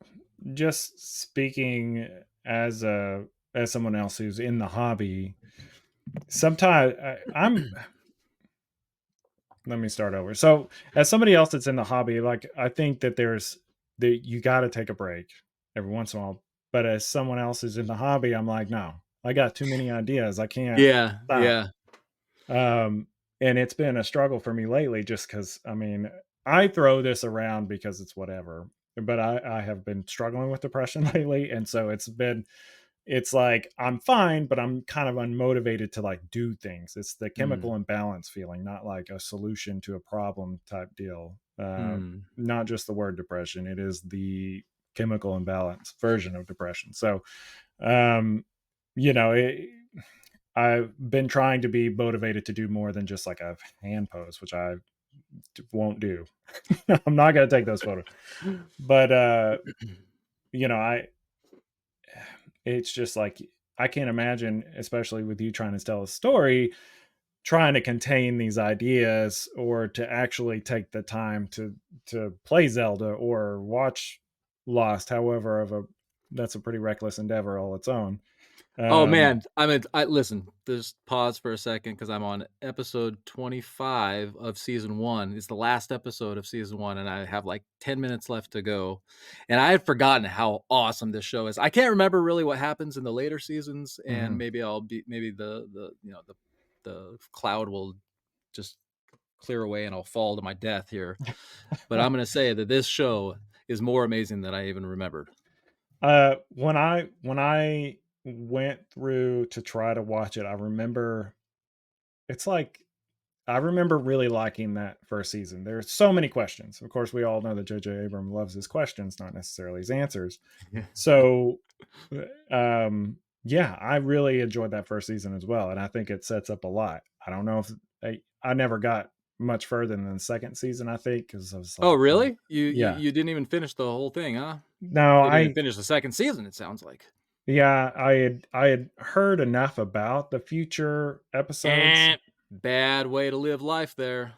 Speaker 2: just speaking as as someone else who's in the hobby, sometimes I'm let me start over. So, as somebody else that's in the hobby, like I think that there's that you got to take a break every once in a while. But as someone else is in the hobby, I'm like, no, I got too many ideas. I can't
Speaker 3: Yeah,
Speaker 2: stop.
Speaker 3: yeah.
Speaker 2: Um, and it's been a struggle for me lately, just because I mean, I throw this around because it's whatever. But I have been struggling with depression lately, and so it's like I'm fine, but I'm kind of unmotivated to like do things. It's the chemical
Speaker 3: Mm,
Speaker 2: imbalance feeling, not like a solution to a problem type deal.
Speaker 3: mm.
Speaker 2: Not just the word depression, it is the chemical imbalance version of depression. So, um, you know, I've been trying to be motivated to do more than just like a hand pose, which I won't do. I'm not going to take those photos. But, you know, it's just like I can't imagine, especially with you trying to tell a story, trying to contain these ideas or to actually take the time to play Zelda or watch Lost. However, of a that's a pretty reckless endeavor all its own.
Speaker 3: Oh,
Speaker 2: Um,
Speaker 3: man, I listen, just pause for a second because 'cause I'm on episode 25 of season 1. It's the last episode of season 1, and I have, like, 10 minutes left to go, and I had forgotten how awesome this show is. I can't remember really what happens in the later seasons, and
Speaker 2: mhm.
Speaker 3: maybe the cloud will just clear away and I'll fall to my death here, but I'm gonna say that this show is more amazing than I even remembered.
Speaker 2: When I went through to try to watch it, I remember it's like I remember really liking that first season. There's so many questions. Of course, we all know that J.J. Abrams loves his questions, not necessarily his answers. So, yeah, I really enjoyed that first season as well, and I think it sets up a lot. I don't know if I never got. much further than the second season, I think, because I was
Speaker 3: Oh,
Speaker 2: like,
Speaker 3: really? You
Speaker 2: yeah.
Speaker 3: you didn't even finish the whole thing, huh?
Speaker 2: No,
Speaker 3: You didn't even
Speaker 2: I
Speaker 3: finish the 2nd season, it sounds like.
Speaker 2: yeah, I had heard enough about the future episodes.
Speaker 3: Eh, bad way to live life there.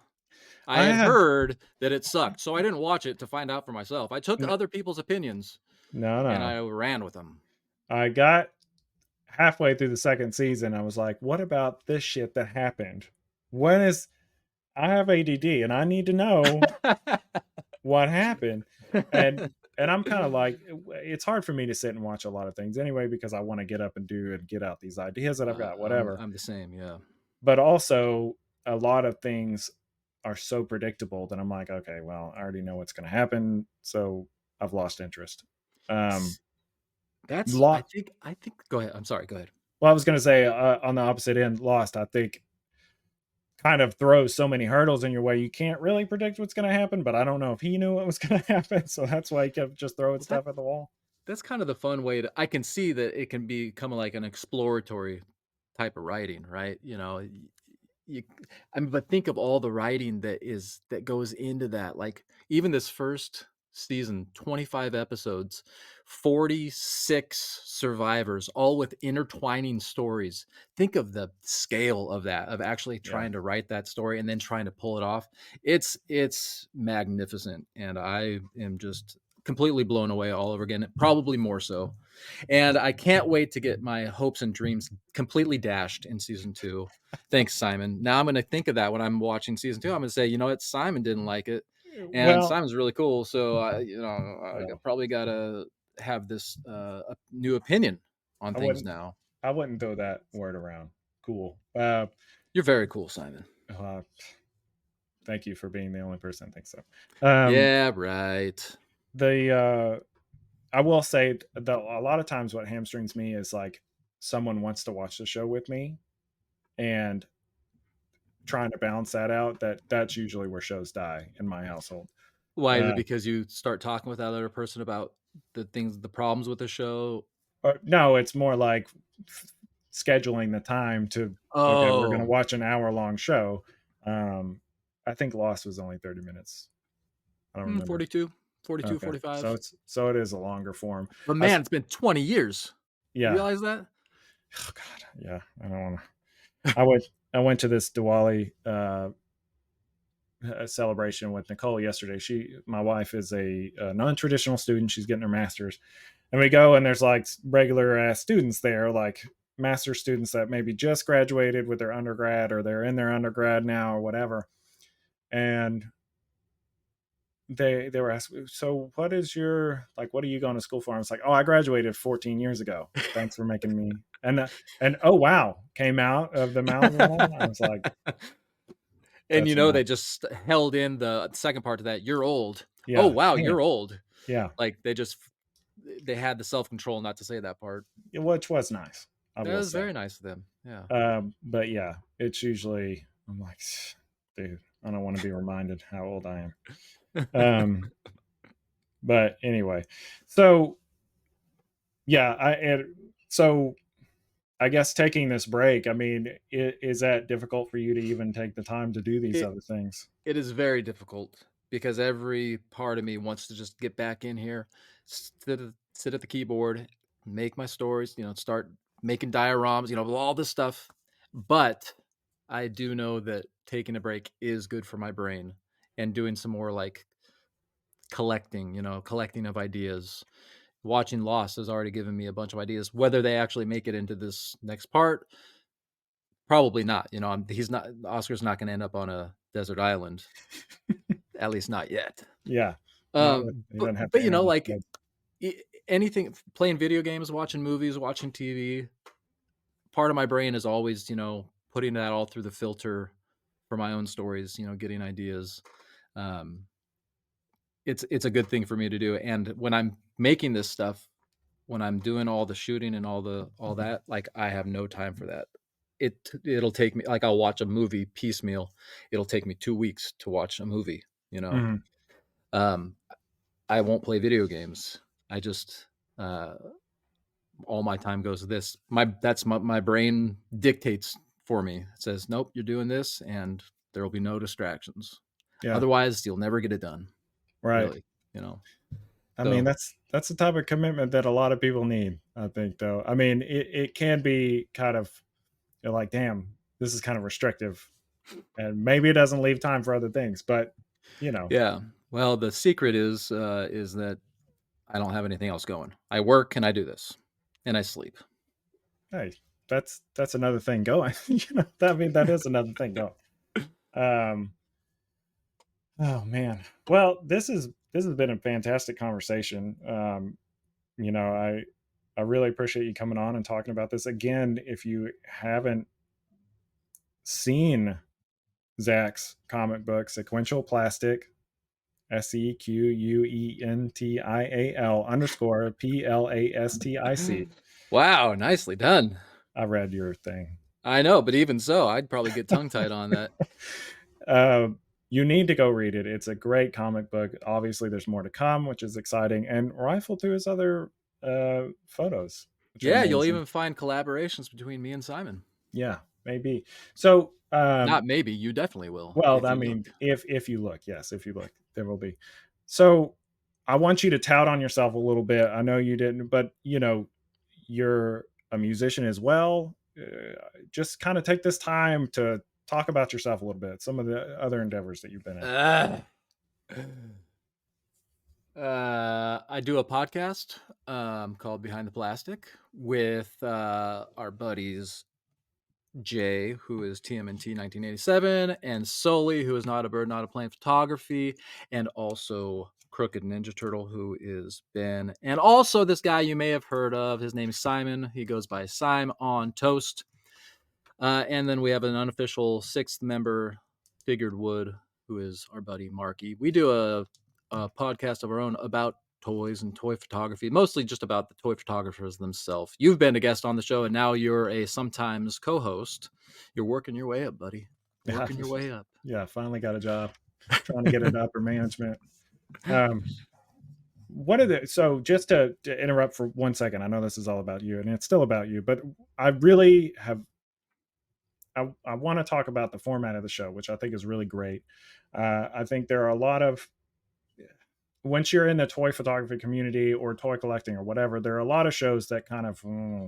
Speaker 3: I
Speaker 2: I
Speaker 3: had
Speaker 2: had
Speaker 3: heard that it sucked, so I didn't watch it to find out for myself. I took
Speaker 2: n
Speaker 3: other people's opinions,
Speaker 2: no,
Speaker 3: and
Speaker 2: no.
Speaker 3: I ran with them.
Speaker 2: I got halfway through the second season, I was like, "What about this shit that happened? When is I have ADD and I need to know what happened." And I'm kinda like, it's hard for me to sit and watch a lot of things anyway because I wanna get up and do and get out these ideas that I've got,
Speaker 3: I'm
Speaker 2: whatever.
Speaker 3: I'm the same, yeah.
Speaker 2: But also, a lot of things are so predictable that I'm like, "Okay, well, I already know what's gonna happen," so I've lost interest. Um,
Speaker 3: S That's
Speaker 2: lot
Speaker 3: I think go ahead, I'm sorry, go ahead.
Speaker 2: Well, I was gonna say, on the opposite end, Lost, I think, kind of throws so many hurdles in your way, you can't really predict what's gonna happen, but I don't know if he knew what was gonna happen, so that's why he kept just throwing
Speaker 3: Well, that
Speaker 2: stuff at the wall.
Speaker 3: that's kind of the fun way to I can see that it can become like an exploratory type of writing, right? You I mean, but think of all the writing that goes into that, like, even this 1st season, 25 episodes, 46 survivors, all with intertwining stories. Think of the scale of that, of actually
Speaker 2: Yeah.
Speaker 3: trying to write that story and then trying to pull it off. It's magnificent, and I am just completely blown away all over again, probably more so. And I can't wait to get my hopes and dreams completely dashed in season 2. Thanks, Simon. Now I'm gonna think of that when I'm watching season 2. I'm gonna say, "You know what? Simon didn't like it, and
Speaker 2: Well
Speaker 3: Simon's really cool, so I
Speaker 2: well,
Speaker 3: probably gotta have this, a new opinion on
Speaker 2: I
Speaker 3: things
Speaker 2: wouldn't
Speaker 3: now."
Speaker 2: I wouldn't throw that word around. Cool.
Speaker 3: You're very cool, Simon.
Speaker 2: Uh, thank you for being the only person that thinks so. Um,
Speaker 3: Yeah, right.
Speaker 2: the, I will say that a lot of times what hamstrings me is, like, someone wants to watch the show with me, and trying to balance that out, that's usually where shows die in my household.
Speaker 3: Why is it
Speaker 2: Uh,
Speaker 3: because you start talking with that other person about the problems with the show?
Speaker 2: no, it's more like scheduling the time to, okay, we're gonna
Speaker 3: Oh,
Speaker 2: watch an hour-long show. Um, I think Lost was only 30 minutes. I don't remember.
Speaker 3: 42, 42,
Speaker 2: Okay, so
Speaker 3: 45.
Speaker 2: it is a longer form.
Speaker 3: But
Speaker 2: I s
Speaker 3: man, it's been 20 years. You
Speaker 2: Yeah.
Speaker 3: realize that?
Speaker 2: Oh god, yeah, I don't wanna I went I went to this Diwali, celebration with Nicole yesterday. My wife is a non-traditional student. She's getting her master's, and we go and there's like regular ass students there, like master students that maybe just graduated with their undergrad or they're in their undergrad now or whatever. And they were asking, so what is your like? What are you going to school for? I was like, oh, I graduated 14 years ago. Thanks for making me. And oh wow, came out of the mouths of all. I was like,
Speaker 3: And,
Speaker 2: that's enough.
Speaker 3: they just held in the second part to that, "You're old." "Oh,
Speaker 2: Yeah,
Speaker 3: wow,
Speaker 2: damn.
Speaker 3: you're old."
Speaker 2: Yeah,
Speaker 3: Like, they had the self-control not to say that part.
Speaker 2: which was nice. I
Speaker 3: That
Speaker 2: will
Speaker 3: was
Speaker 2: say.
Speaker 3: very nice of them, yeah.
Speaker 2: But yeah, it's usually I'm like, dude, I don't want to be reminded how old I am. Um, but anyway, so yeah, so I guess taking this break. I mean, is that difficult for you to even take the time to do these
Speaker 3: It
Speaker 2: other things?
Speaker 3: it is very difficult because every part of me wants to just get back in here, sit at the keyboard, make my stories, start making dioramas, all this stuff, but I do know that taking a break is good for my brain and doing some more, like, collecting of ideas. Watching Lost has already given me a bunch of ideas. Whether they actually make it into this next part, probably not. He's not Oscar's not going to end up on a desert island, at least not yet.
Speaker 2: Yeah, not with he
Speaker 3: But
Speaker 2: doesn't have to
Speaker 3: but
Speaker 2: enter the
Speaker 3: like
Speaker 2: club.
Speaker 3: anything, playing video games, watching movies, watching TV. Part of my brain is always putting that all through the filter for my own stories. Getting ideas. Um, it's a good thing for me to do. And when I'm making this stuff, when I'm doing all the shooting and all that, like, I have no time for that. It'll take me, like, I'll watch a movie piecemeal. It'll take me 2 weeks to watch a movie, you know?
Speaker 2: Mhm.
Speaker 3: Um, I won't play video games. I just, uh, all my time goes to this. My brain dictates for me. It says, "Nope, you're doing this," and There will be no distractions.
Speaker 2: Yeah.
Speaker 3: Otherwise, you'll never get it done.
Speaker 2: Right.
Speaker 3: Really, you know.
Speaker 2: I mean,
Speaker 3: So
Speaker 2: that's the type of commitment that a lot of people need, I think, though. I mean, it can be kind of, you're like, damn, this is kind of restrictive, and maybe it doesn't leave time for other things, but you know,
Speaker 3: yeah. Well, the secret is that I don't have anything else going. I work and I do this, and I sleep.
Speaker 2: hey, that's another thing going. I mean, that is another thing going. Um, oh man, well, this has been a fantastic conversation. I really appreciate you coming on and talking about this again. If you haven't seen Zach's comic book, Sequential Plastic, SEQUENTIAL_PLASTIC.
Speaker 3: Wow, nicely done.
Speaker 2: I read your thing.
Speaker 3: I know, but even so, I'd probably get tongue tied on that.
Speaker 2: uh, you need to go read it. It's a great comic book. Obviously, there's more to come, which is exciting. And rifle through his other photos, which are
Speaker 3: Yeah, you'll
Speaker 2: amazing.
Speaker 3: even find collaborations between me and Simon.
Speaker 2: Yeah, maybe. So,
Speaker 3: Not maybe, you definitely will
Speaker 2: well,
Speaker 3: if
Speaker 2: I
Speaker 3: you look.
Speaker 2: mean, if you look, yes, if you look, there will be. So, I want you to tout on yourself a little bit. I know you didn't, but you're a musician as well. Just kind of take this time to talk about yourself a little bit. Some of the other endeavors that you've been in.
Speaker 3: Uh, I do a podcast called Behind the Plastic with our buddies Jay, who is TMNT 1987, and Sully, who is Not a Bird, Not a Plane Photography, and also Crooked Ninja Turtle, who is Ben, and also this guy you may have heard of. His name is Simon. He goes by Sime on Toast. And then we have an unofficial sixth member, Figured Wood, who is our buddy Marky. We do a podcast of our own about toys and toy photography, mostly just about the toy photographers themselves. You've been a guest on the show, and now you're a sometimes co-host. You're working your way up, buddy.
Speaker 2: Yeah,
Speaker 3: Working your way up.
Speaker 2: yeah. Finally got a job. Trying to get into upper management. Um, what are the so just to interrupt for 1 second? I know this is all about you, and it's still about you, but I really have I want to talk about the format of the show, which I think is really great. I think there are a lot of once you're in the toy photography community or toy collecting or whatever, there are a lot of shows that kind of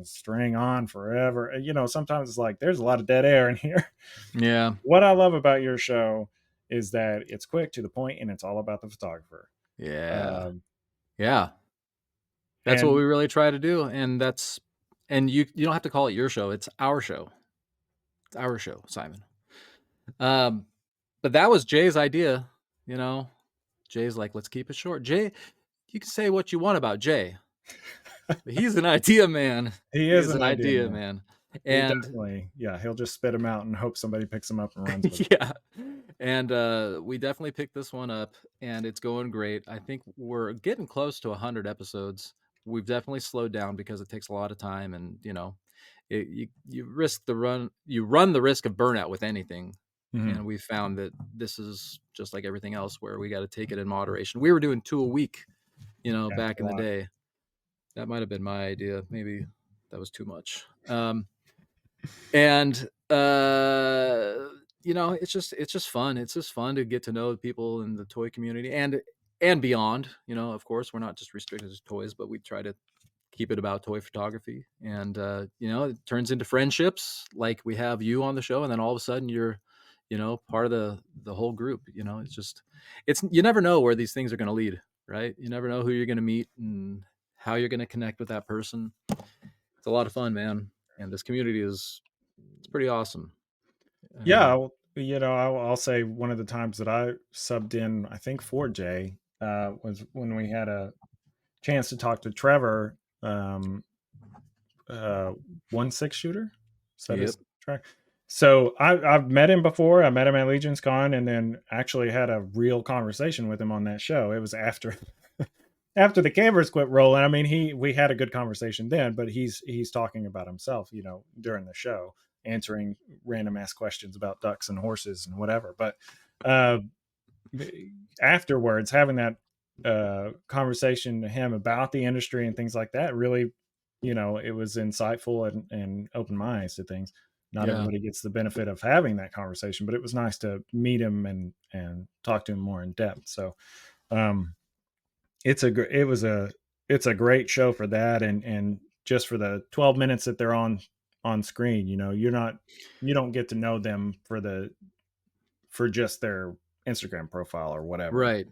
Speaker 2: string on forever. Sometimes it's like there's a lot of dead air in here.
Speaker 3: Yeah.
Speaker 2: What I love about your show is that it's quick to the point and it's all about the photographer.
Speaker 3: Yeah.
Speaker 2: Um,
Speaker 3: Yeah. That's what
Speaker 2: and
Speaker 3: we really try to do. And you don't have to call it your show. It's our show. It's our show, Simon. Um, but that was Jay's idea, you know. Jay's like, let's keep it short. Jay, you can say what you want about Jay, but he's an idea man.
Speaker 2: he
Speaker 3: He
Speaker 2: is
Speaker 3: is
Speaker 2: an
Speaker 3: an
Speaker 2: idea
Speaker 3: idea
Speaker 2: man.
Speaker 3: man.
Speaker 2: He
Speaker 3: And
Speaker 2: definitely, yeah, he'll just spit them out and hope somebody picks them up and runs with it.
Speaker 3: yeah. And we definitely picked this one up and it's going great. I think we're getting close to 100 episodes. We've definitely slowed down because it takes a lot of time and, you run the risk of burnout with anything.
Speaker 2: Mhm.
Speaker 3: And we found that this is just like everything else where we got to take it in moderation. We were doing 2 a week,
Speaker 2: Yeah, it's
Speaker 3: back
Speaker 2: a
Speaker 3: in the
Speaker 2: lot.
Speaker 3: day. That might have been my idea. Maybe that was too much. And it's just fun. It's just fun to get to know people in the toy community and beyond. Of course, we're not just restricted to toys, but we try to keep it about toy photography. And it turns into friendships. Like we have you on the show, and then all of a sudden you're, part of the whole group. It's you never know where these things are going to lead, right? You never know who you're going to meet and how you're going to connect with that person. It's a lot of fun, man. And this community it's pretty awesome.
Speaker 2: Yeah,
Speaker 3: Um,
Speaker 2: I'll say one of the times that I subbed in, I think for Jay, was when we had a chance to talk to Trevor, uh, 1/6 shooter. Is that
Speaker 3: yep.
Speaker 2: his track? So I've met him before. I met him at Legion's Con, and then actually had a real conversation with him on that show. It was after after the cameras quit rolling. I mean, we had a good conversation then, but he's talking about himself, during the show, answering random ass questions about ducks and horses and whatever. But uh, afterwards, having that conversation to him about the industry and things like that, really, it was insightful and opened my eyes to things. not
Speaker 3: Yeah.
Speaker 2: everybody gets the benefit of having that conversation, but it was nice to meet him and talk to him more in depth. So um, it was a it's a great show for that, and just for the 12 minutes that they're on screen, you don't get to know them for just their Instagram profile or whatever.
Speaker 3: Right.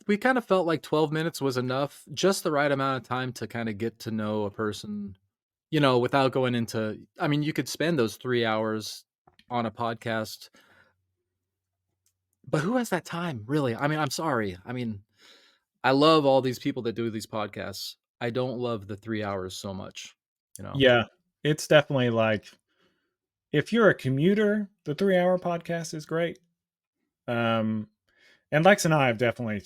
Speaker 3: We kind of felt like 12 minutes was enough, just the right amount of time to kind of get to know a person, without going into, I mean, you could spend those 3 hours on a podcast, but who has that time really? I mean, I'm sorry. I mean, I love all these people that do these podcasts. I don't love the 3 hours so much, you know?
Speaker 2: Yeah, it's definitely like if you're a commuter, the 3 hour podcast is great. Um, and Lex and I have definitely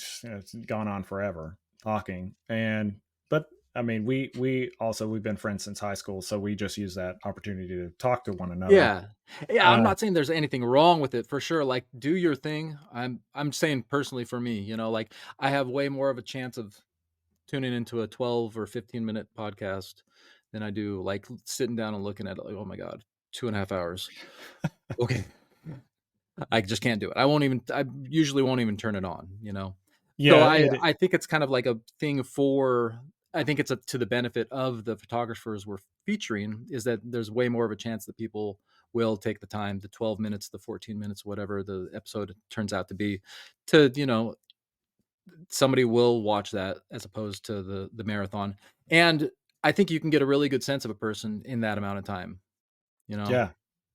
Speaker 2: gone on forever talking, and but I mean, we've been friends since high school, so we just use that opportunity to talk to one another.
Speaker 3: Yeah. Yeah, I'm
Speaker 2: Uh,
Speaker 3: not saying there's anything wrong with it for sure. Like, do your thing. I'm saying personally for me, like I have way more of a chance of tuning into a 12 or 15-minute podcast than I do like sitting down and looking at it like, oh my God, 2.5 hours. Okay. I just can't do it. I usually won't even turn it on. So
Speaker 2: yeah, it
Speaker 3: I think it's kind of like a thing for, I think it's to the benefit of the photographers we're featuring, is that there's way more of a chance that people will take the time, the 12 minutes, the 14 minutes, whatever the episode turns out to be, to, somebody will watch that as opposed to the marathon. And I think you can get a really good sense of a person in that amount of time, you know?
Speaker 2: yeah.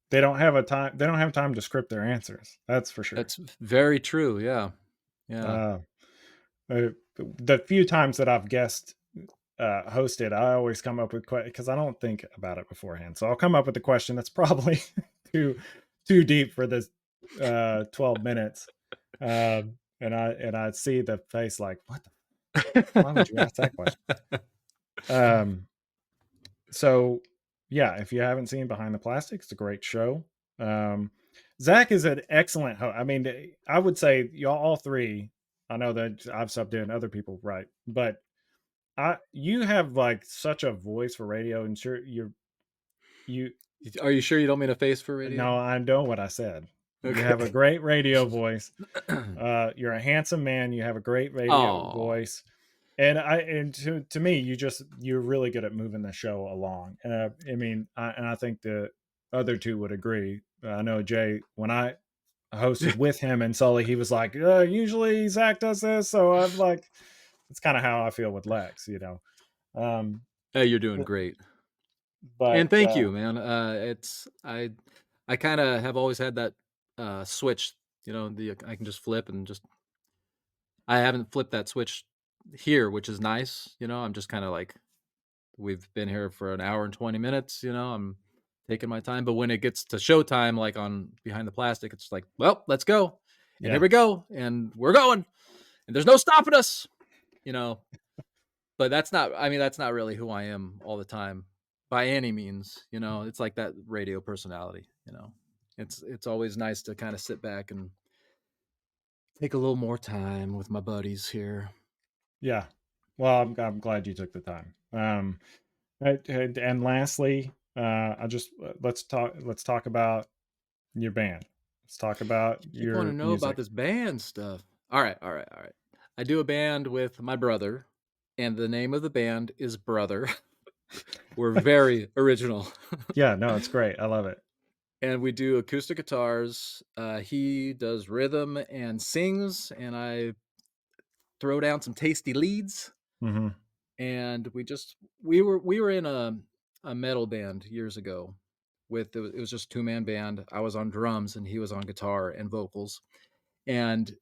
Speaker 2: They don't have time to script their answers. That's for sure.
Speaker 3: That's very true. Yeah. Yeah.
Speaker 2: Uh, the few times that I've guest hosted, I always come up with because I don't think about it beforehand. So I'll come up with a question that's probably too too deep for this 12 minutes. And I see the face like, what the, why would you ask that question? Um, so yeah, if you haven't seen Behind the Plastic, it's a great show. Um, Zach is an excellent host. I mean, I would say y'all all three. I know that I've subbed in other people, right? But you have like such a voice for radio, and sure you
Speaker 3: Are you sure you don't mean a face for radio?
Speaker 2: no, I know what I said. You have a
Speaker 3: Okay.
Speaker 2: great radio voice. You're a handsome man. You have a great radio
Speaker 3: Oh,
Speaker 2: voice, and to me, you're really good at moving the show along. I mean, I think the other two would agree. I know Jay when I hosted with him and Sully, he was like, usually Zach does this, so I'm like, it's kind of how I feel with Lex. Um,
Speaker 3: hey, you're doing great. And
Speaker 2: but
Speaker 3: thank you, man. It's I kind of have always had that switch, the I can just flip and just I haven't flipped that switch here, which is nice. I'm just kind of like, we've been here for an hour and 20 minutes, I'm taking my time, but when it gets to showtime, like on Behind the Plastic, it's like, well, let's go. And here
Speaker 2: yeah,
Speaker 3: we go. And we're going. And there's no stopping us, you know. But that's not really who I am all the time by any means, It's like that radio personality. It's always nice to kind of sit back and take a little more time with my buddies here.
Speaker 2: yeah. Well, I'm glad you took the time. And lastly, I just let's talk about your band. Let's talk about
Speaker 3: You keep wanting
Speaker 2: your
Speaker 3: to know about
Speaker 2: music.
Speaker 3: this band stuff. All right, all right, all right. I do a band with my brother, and the name of the band is Brother. We're very original.
Speaker 2: Yeah, no, it's great. I love it.
Speaker 3: And we do acoustic guitars. He does rhythm and sings, and I throw down some tasty leads.
Speaker 2: Hmm.
Speaker 3: And we were in a metal band years ago. It was just two-man band. I was on drums and he was on guitar and vocals. And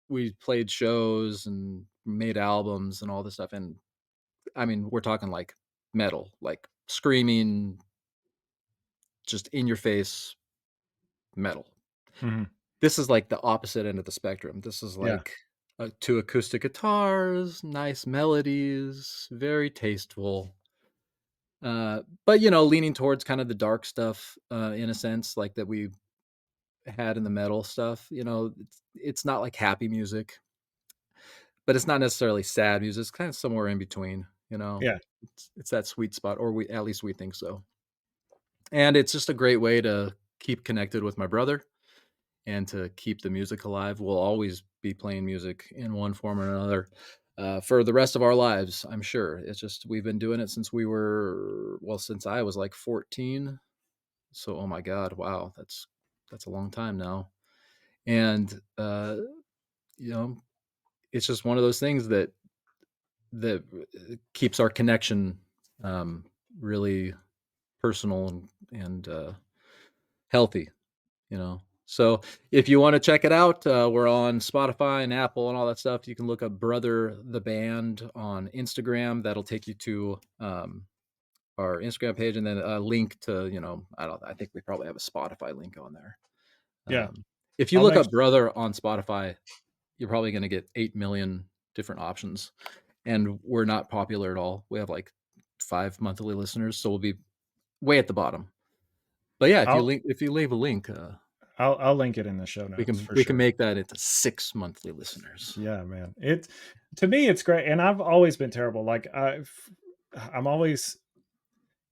Speaker 3: we played shows and made albums and all this stuff. And I mean, we're talking like metal, like screaming, just in your face metal.
Speaker 2: Hmm.
Speaker 3: This is like the opposite end of the spectrum. This is
Speaker 2: Yeah.
Speaker 3: like two acoustic guitars, nice melodies, very tasteful. But leaning towards kind of the dark stuff, in a sense, like that we had in the metal stuff. It's not like happy music, but it's not necessarily sad music. It's kind of somewhere in between.
Speaker 2: Yeah.
Speaker 3: It's that sweet spot, or we at least we think so. And it's just a great way to keep connected with my brother and to keep the music alive. We'll always be playing music in one form or another for the rest of our lives, I'm sure. It's just we've been doing it since we were well, since I was like 14. So, oh my God, wow, that's a long time now. And you know, it's just one of those things that keeps our connection um, really personal and healthy. So if you want to check it out, we're on Spotify and Apple and all that stuff. You can look up Brother the Band on Instagram. That'll take you to our Instagram page, and then a link to I think we probably have a Spotify link on there.
Speaker 2: Yeah,
Speaker 3: Um, if you
Speaker 2: I'll
Speaker 3: look
Speaker 2: make
Speaker 3: up Brother on Spotify, you're probably going to get 8 million different options, and we're not popular at all. We have like 5 monthly listeners, so we'll be way at the bottom. But yeah,
Speaker 2: I'll
Speaker 3: if you leave a link,
Speaker 2: I'll link it in the show
Speaker 3: we
Speaker 2: notes
Speaker 3: can
Speaker 2: for
Speaker 3: we can
Speaker 2: sure.
Speaker 3: make that into 6 monthly listeners.
Speaker 2: Yeah, man. It to me it's great, and I've always been terrible. Like I'm always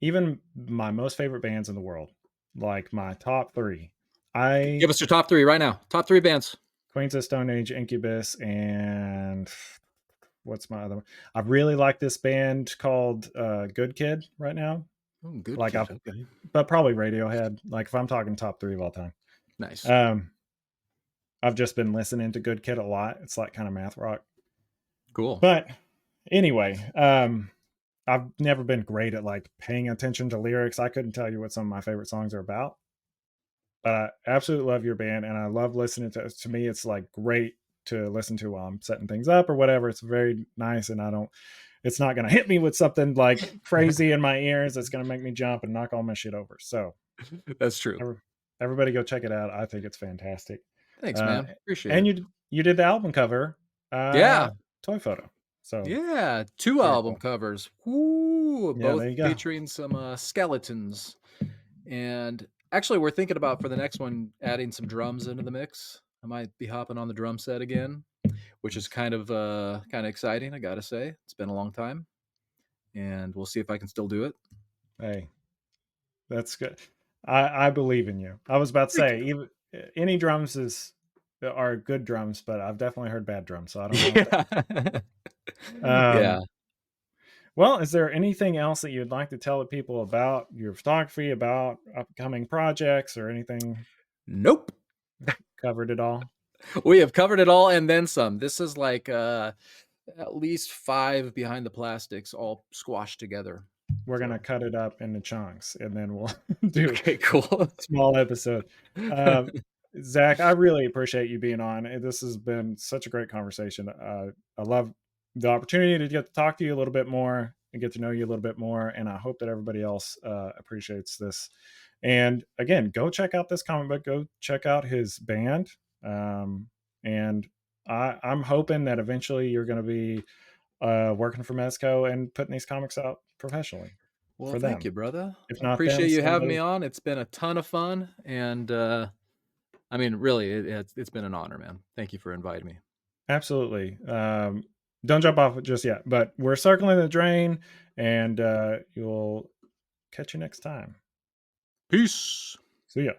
Speaker 2: even my most favorite bands in the world, like my top three.
Speaker 3: Give
Speaker 2: I
Speaker 3: us your top three right now. Top three bands.
Speaker 2: Queens of Stone Age, Incubus, and what's my other one? I really like this band called Good Kid right now.
Speaker 3: Oh, good
Speaker 2: Like
Speaker 3: kid.
Speaker 2: I
Speaker 3: Okay,
Speaker 2: but probably Radiohead. Like if I'm talking top three of all time.
Speaker 3: nice.
Speaker 2: Um I've just been listening to Good Kid a lot. It's like kind of math rock.
Speaker 3: Cool.
Speaker 2: But anyway, I've never been great at like paying attention to lyrics. I couldn't tell you what some of my favorite songs are about. But I absolutely love your band, and I love listening to. To me, it's like great to listen to while I'm setting things up or whatever. It's very nice, and I don't. It's not going to hit me with something like crazy in my ears. It's going to make me jump and knock all my shit over. So
Speaker 3: That's true.
Speaker 2: every, everybody, go check it out. I think it's fantastic.
Speaker 3: Thanks,
Speaker 2: Uh,
Speaker 3: man. Appreciate
Speaker 2: and
Speaker 3: it.
Speaker 2: you did the album cover,
Speaker 3: Yeah,
Speaker 2: toy photo. So
Speaker 3: yeah. Two
Speaker 2: very
Speaker 3: album
Speaker 2: cool.
Speaker 3: covers. Woo!
Speaker 2: Yeah,
Speaker 3: Both
Speaker 2: there you go.
Speaker 3: featuring some skeletons. And actually, we're thinking about for the next one adding some drums into the mix. I might be hopping on the drum set again, which is kind of exciting. I gotta say, it's been a long time, and we'll see if I can still do it.
Speaker 2: Hey, that's good. I believe in you. I was about to
Speaker 3: Thank
Speaker 2: say
Speaker 3: you.
Speaker 2: even any drums is are good drums, but I've definitely heard bad drums, so I don't know if that.
Speaker 3: Yeah. Yeah.
Speaker 2: Um, well, is there anything else that you'd like to tell the people about your photography, about upcoming projects, or anything?
Speaker 3: Nope.
Speaker 2: Covered it all.
Speaker 3: We have covered it all and then some. This is like at least five behind the plastics all squashed together.
Speaker 2: We're gonna
Speaker 3: So
Speaker 2: cut it up into chunks, and then we'll do
Speaker 3: okay, cool.
Speaker 2: small episode. Um, Zach, I really appreciate you being on. This has been such a great conversation. I love the opportunity to get to talk to you a little bit more and get to know you a little bit more. And I hope that everybody else appreciates this. And again, go check out this comic book. Go check out his band. And I'm hoping that eventually you're going to be working for Mezco and putting these comics out professionally
Speaker 3: Well,
Speaker 2: for
Speaker 3: thank
Speaker 2: them.
Speaker 3: you, brother.
Speaker 2: If
Speaker 3: I
Speaker 2: not them,
Speaker 3: appreciate you having me
Speaker 2: somebody.
Speaker 3: on. It's been a ton of fun, and I mean, really, it's been an honor, man. Thank you for inviting me.
Speaker 2: Absolutely. Don't jump off it just yet, but we're circling the drain, and you'll catch you next time.
Speaker 3: Peace.
Speaker 2: See ya.